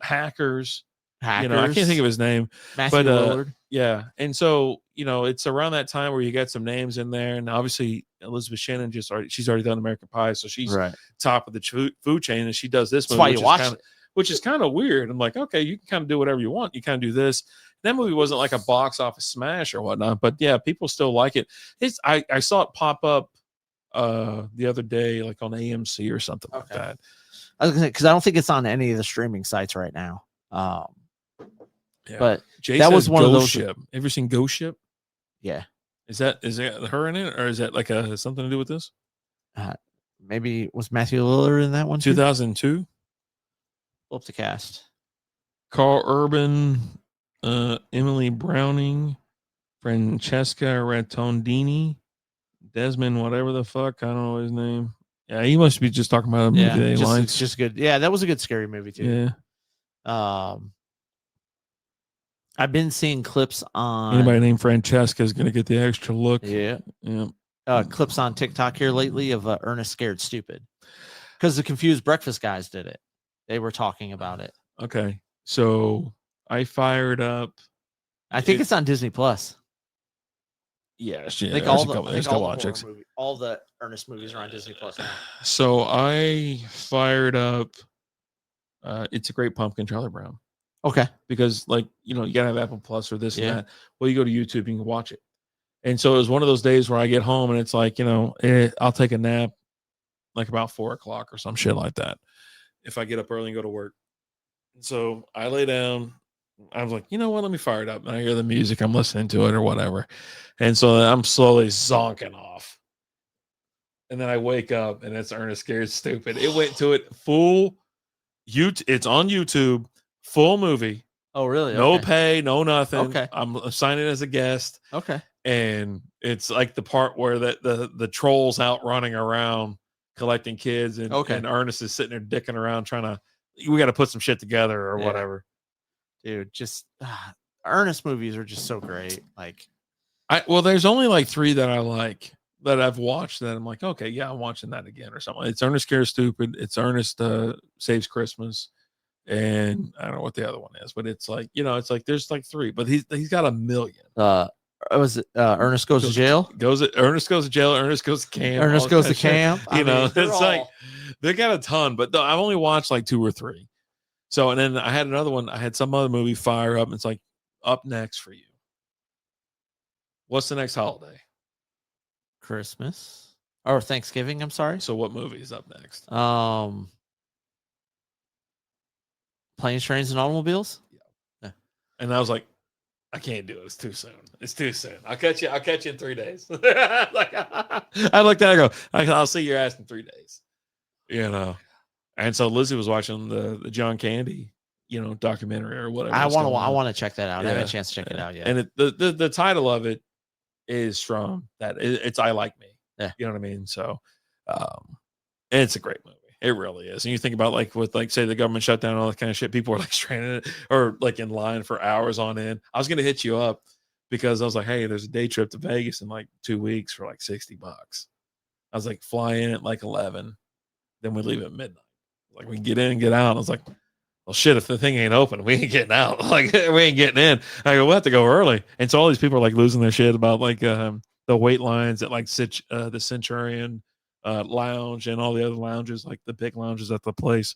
Speaker 3: Hackers. I can't think of his name.
Speaker 1: Matthew Lillard.
Speaker 3: Yeah, and so it's around that time where you get some names in there, and obviously Elizabeth Shannon she's already done American Pie, so she's top of the food chain, and she does this movie.
Speaker 1: That's why you watch it.
Speaker 3: Which is kind of weird. I'm like, okay, you can kind of do whatever you want. You kind of do this. That movie wasn't like a box office smash or whatnot, but yeah, people still like it. I saw it pop up the other day, like on AMC or something like that.
Speaker 1: I was gonna say, because I don't think it's on any of the streaming sites right now.
Speaker 3: Yeah.
Speaker 1: But
Speaker 3: Jay
Speaker 1: that was one of those.
Speaker 3: Ship. Ever seen Ghost Ship?
Speaker 1: Yeah.
Speaker 3: Is that her in it, or is that like something to do with this?
Speaker 1: Maybe was Matthew Lillard in that one?
Speaker 3: 2002.
Speaker 1: Pull up the cast.
Speaker 3: Carl Urban, Emily Browning, Francesca Rattondini, Desmond, whatever the fuck, I don't know his name. Yeah, he must be just talking about a movie.
Speaker 1: It's just good. Yeah, that was a good scary movie too.
Speaker 3: Yeah.
Speaker 1: I've been seeing clips on
Speaker 3: anybody named Francesca is going to get the extra look.
Speaker 1: Yeah.
Speaker 3: Yeah.
Speaker 1: Clips on TikTok here lately of Ernest Scared Stupid, because the Confused Breakfast guys did it. They were talking about it.
Speaker 3: Okay, so I fired up.
Speaker 1: I think it's on Disney Plus.
Speaker 3: Yeah,
Speaker 1: all the Ernest movies are on Disney Plus now.
Speaker 3: So I fired up. It's a Great Pumpkin, Charlie Brown.
Speaker 1: Okay.
Speaker 3: because like, you gotta have Apple Plus or this
Speaker 1: Yeah.
Speaker 3: and that. Well, you go to YouTube, you can watch it. And so it was one of those days where I get home and it's like, I'll take a nap like about 4:00 or some shit like that. If I get up early and go to work. So I lay down. I was like, you know what? Let me fire it up. And I hear the music. I'm listening to it or whatever. And so I'm slowly zonking off. And then I wake up and it's Ernest Scared Stupid. It went to it full. It's on YouTube, full movie.
Speaker 1: Oh, really?
Speaker 3: No
Speaker 1: Okay.
Speaker 3: pay, no nothing.
Speaker 1: Okay.
Speaker 3: I'm signing as a guest.
Speaker 1: Okay.
Speaker 3: And it's like the part where the trolls out running around collecting kids and Ernest is sitting there dicking around we got to put some shit together or whatever.
Speaker 1: Dude, just Ernest movies are just so great. Like,
Speaker 3: there's only like 3 that I like that I've watched that I'm like, okay, yeah, I'm watching that again or something. It's Ernest Scared Stupid. It's Ernest Saves Christmas. And I don't know what the other one is, but it's like, it's like there's like 3, but he's got a million.
Speaker 1: Was it Ernest Goes to Jail?
Speaker 3: Ernest Goes to Jail. Ernest Goes to Camp.
Speaker 1: Ernest Goes to Camp.
Speaker 3: It's like they got a ton, but I've only watched like 2 or 3. So, and then I had another one. I had some other movie fire up. And it's like up next for you. What's the next holiday?
Speaker 1: Christmas or Thanksgiving. I'm sorry.
Speaker 3: So, what movie is up next?
Speaker 1: Planes, Trains, and Automobiles.
Speaker 3: Yeah. And I was like, I can't do it. It's too soon. It's too soon. I'll catch you in 3 days. I looked at it, I go, I'll see your ass in 3 days. And so Lizzie was watching the John Candy, documentary or whatever.
Speaker 1: I want to check that out. I haven't had a chance to check it out yet.
Speaker 3: And the title of it is from that. It's I Like Me.
Speaker 1: Yeah.
Speaker 3: You know what I mean? So, and it's a great movie. It really is. And you think about say the government shutdown and all that kind of shit, people are like stranded or like in line for hours on end. I was going to hit you up because I was like, hey, there's a day trip to Vegas in like 2 weeks for like $60. I was like, fly in at like 11. Then we leave at midnight. Like we can get in and get out. I was like, well, shit, if the thing ain't open, we ain't getting out. Like we ain't getting in. I go, we'll have to go early. And so all these people are like losing their shit about like the wait lines at like the Centurion lounge and all the other lounges, like the big lounges at the place.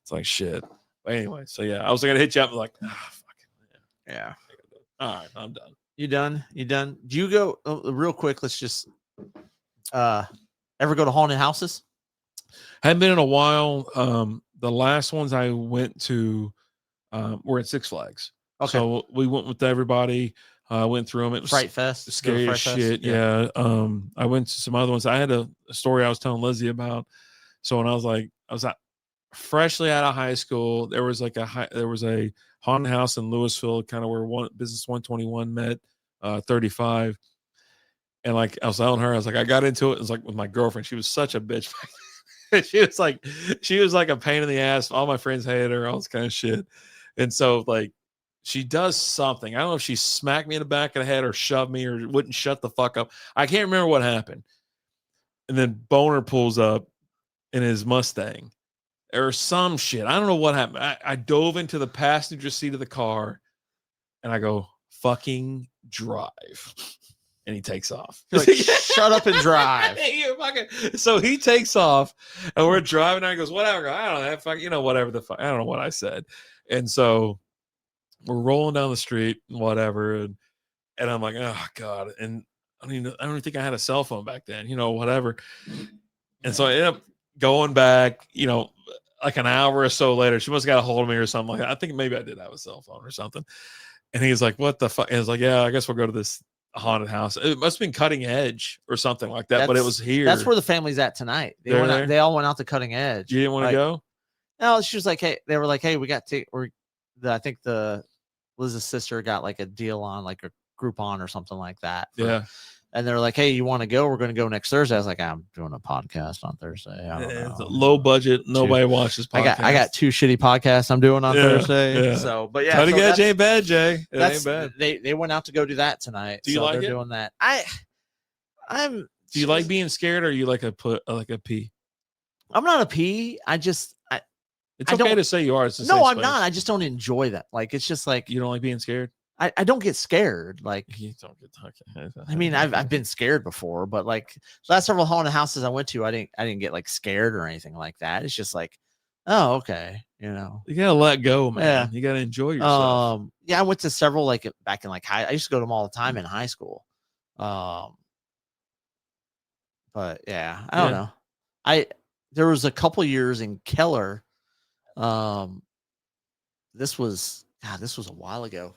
Speaker 3: It's like shit. But anyway, so yeah, I was gonna hit you up and like, fucking
Speaker 1: yeah.
Speaker 3: All right, I'm done.
Speaker 1: You done? Do you go real quick? Let's just ever go to haunted houses?
Speaker 3: Haven't been in a while. The last ones I went to were at Six Flags. Okay. So we went with everybody. Went through them. It was
Speaker 1: Fright Fest,
Speaker 3: scary as shit. Yeah. I went to some other ones. I had a story I was telling Lizzie about. So when I was freshly out of high school, there was a haunted house in Louisville, kind of where Business 121 met 35. And like I was telling her, I was like, I got into it. It was like with my girlfriend. She was such a bitch. she was like a pain in the ass. All my friends hated her, all this kind of shit. And so like she does something. I don't know if she smacked me in the back of the head or shoved me or wouldn't shut the fuck up. I can't remember what happened. And then Boner pulls up in his Mustang or some shit. I don't know what happened. I dove into the passenger seat of the car and I go, fucking drive. And he takes off.
Speaker 1: Like, shut up and drive.
Speaker 3: So he takes off and we're driving. And he goes, whatever. I don't know. Whatever the fuck. I don't know what I said. And so we're rolling down the street and whatever. And I'm like, oh God. And I don't even think I had a cell phone back then, whatever. And so I ended up going back, like an hour or so later. She must have got a hold of me or something like that. I think maybe I did have a cell phone or something. And he's like, what the fuck? And I was like, yeah, I guess we'll go to this haunted house. It must have been Cutting Edge or something like that, but it was here.
Speaker 1: That's where the family's at tonight. They all went out to Cutting Edge.
Speaker 3: You didn't want to go?
Speaker 1: No, she was like, hey, they were like, hey, we got I think Liz's sister got like a deal on like a Groupon or something like that.
Speaker 3: Yeah.
Speaker 1: And they're like, hey, you want to go? We're going to go next Thursday. I was like, I'm doing a podcast on Thursday. I don't know.
Speaker 3: It's low budget. Nobody watches podcasts.
Speaker 1: I got 2 shitty podcasts I'm doing on Thursday. Yeah. So, but yeah.
Speaker 3: Cutting Edge ain't bad, Jay. It ain't bad.
Speaker 1: They went out to go do that tonight.
Speaker 3: Do you like
Speaker 1: they're
Speaker 3: it?
Speaker 1: doing that.
Speaker 3: Do you like being scared or you like a pee?
Speaker 1: I'm not a pee. It's
Speaker 3: okay to say you are.
Speaker 1: No, I'm not. I just don't enjoy that. Like, it's just like.
Speaker 3: You don't like being scared?
Speaker 1: I don't get scared. Like,
Speaker 3: you don't get okay.
Speaker 1: I mean, I've been scared before, but like the last several haunted houses I went to, I didn't get like scared or anything like that. It's just like, Oh, okay. You know.
Speaker 3: You gotta let go, man.
Speaker 1: Yeah.
Speaker 3: You gotta enjoy yourself.
Speaker 1: Yeah, I went to several like back in like I used to go to them all the time in high school. But yeah, I don't know. There was a couple years in Keller. This was a while ago.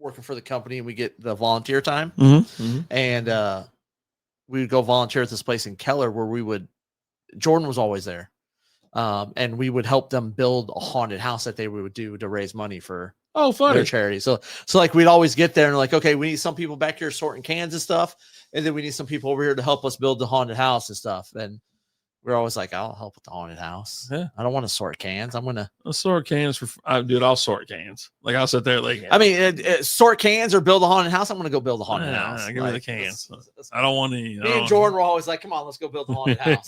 Speaker 1: Working for the company, and we get the volunteer time, and we would go volunteer at this place in Keller where Jordan was always there, and we would help them build a haunted house that they would do to raise money for their charity. So like we'd always get there and like, okay, we need some people back here sorting cans and stuff, and then we need some people over here to help us build the haunted house and stuff. And we're always like, I'll help with the haunted house.
Speaker 3: Yeah.
Speaker 1: I don't want to sort cans.
Speaker 3: I'll sort cans dude. I'll sort cans. Like I'll sit there like.
Speaker 1: I mean, sort cans or build a haunted house. I'm gonna go build a haunted house.
Speaker 3: Give me the cans. I don't want any.
Speaker 1: Me and Jordan were always like, come on, let's go build the haunted house.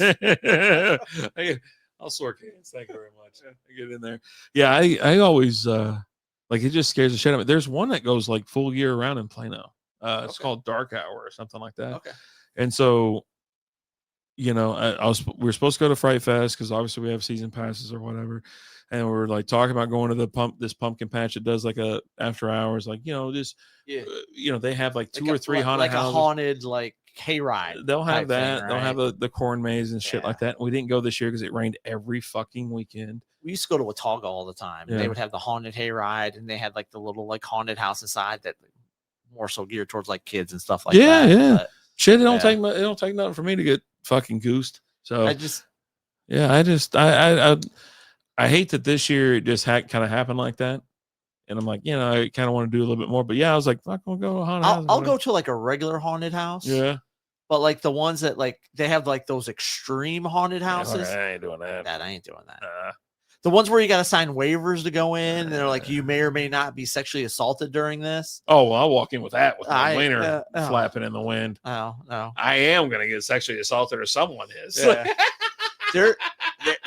Speaker 3: I'll sort cans. Thank you very much. I get in there. Yeah, I always like it just scares the shit out of me. There's one that goes like full year round in Plano. It's called Dark Hour or something like that.
Speaker 1: Okay.
Speaker 3: And so, you know, we were supposed to go to Fright Fest because obviously we have season passes or whatever, and we're like talking about going to this pumpkin patch that does like a after hours, like you know, just you know, they have like two or three haunted houses.
Speaker 1: A haunted like hayride.
Speaker 3: They'll have that.
Speaker 1: Thing, right?
Speaker 3: They'll have the corn maze and shit like that. We didn't go this year because it rained every fucking weekend.
Speaker 1: We used to go to Watauga all the time.
Speaker 3: Yeah.
Speaker 1: They would have the haunted hayride, and they had like the little like haunted house inside that more so geared towards like kids and stuff like that.
Speaker 3: Yeah.
Speaker 1: But,
Speaker 3: shit, it don't take nothing for me to get fucking goosed. So I hate that this year it just kind of happened like that. And I'm like, you know, I kind of want to do a little bit more. But yeah, I was like, fuck, we'll go to a haunted house.
Speaker 1: I'll go to like a regular haunted house.
Speaker 3: Yeah.
Speaker 1: But like the ones that like they have like those extreme haunted houses.
Speaker 3: Yeah, I ain't doing that.
Speaker 1: I ain't doing that. The ones where you got to sign waivers to go in, and they're like, you may or may not be sexually assaulted during this.
Speaker 3: Oh, well, I'll walk in with that with my wiener flapping in the wind.
Speaker 1: Oh, no.
Speaker 3: I am going to get sexually assaulted, or someone is.
Speaker 1: Yeah.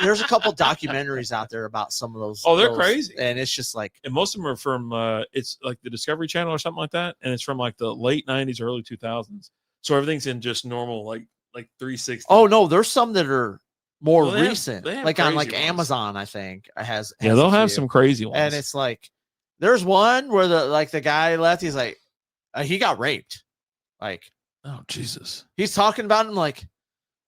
Speaker 1: There's a couple documentaries out there about some of those.
Speaker 3: Oh, they're crazy.
Speaker 1: And it's just like.
Speaker 3: And most of them are from, it's like the Discovery Channel or something like that. And it's from like the late 90s, early 2000s. So everything's in just normal, like 360.
Speaker 1: Oh, no, there's some that are more recent,
Speaker 3: they have
Speaker 1: like on like
Speaker 3: ones.
Speaker 1: Amazon, I think has
Speaker 3: they'll have some crazy ones.
Speaker 1: And it's like there's one where the guy left, he's like he got raped, like,
Speaker 3: oh Jesus,
Speaker 1: he's talking about him like,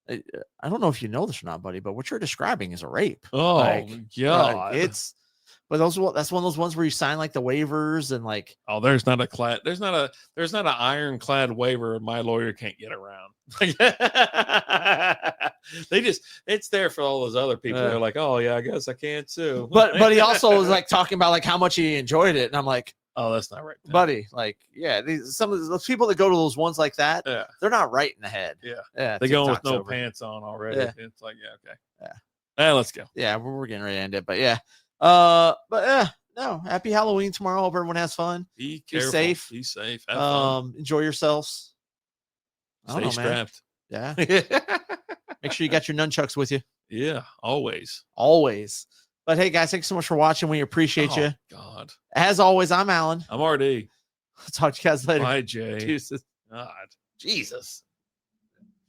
Speaker 1: I don't know if you know this or not, buddy, but what you're describing is a rape.
Speaker 3: Oh
Speaker 1: like,
Speaker 3: God,
Speaker 1: but that's one of those ones where you sign like the waivers and like,
Speaker 3: oh, there's not an ironclad waiver my lawyer can't get around. It's there for all those other people. They're like, oh yeah, I guess I can too.
Speaker 1: But he also was like talking about like how much he enjoyed it, and I'm like,
Speaker 3: oh, that's not right,
Speaker 1: buddy. Like, yeah, some of those people that go to those ones like that, they're not right in the head.
Speaker 3: Yeah, they go with no pants on already. Yeah. It's like, yeah, okay, yeah, let's go.
Speaker 1: Yeah, we're getting ready to end it, but yeah. No, happy Halloween tomorrow. Hope everyone has fun.
Speaker 3: Be
Speaker 1: safe.
Speaker 3: Be safe. Have fun.
Speaker 1: Enjoy yourselves.
Speaker 3: Stay strapped.
Speaker 1: Yeah. Make sure you got your nunchucks with you.
Speaker 3: Yeah, always.
Speaker 1: But hey, guys, thanks so much for watching. We appreciate you.
Speaker 3: God.
Speaker 1: As always, I'm Alan.
Speaker 3: I'm RD.
Speaker 1: I'll talk to you guys later.
Speaker 3: Bye, Jay.
Speaker 1: Jesus.
Speaker 3: God. Jesus.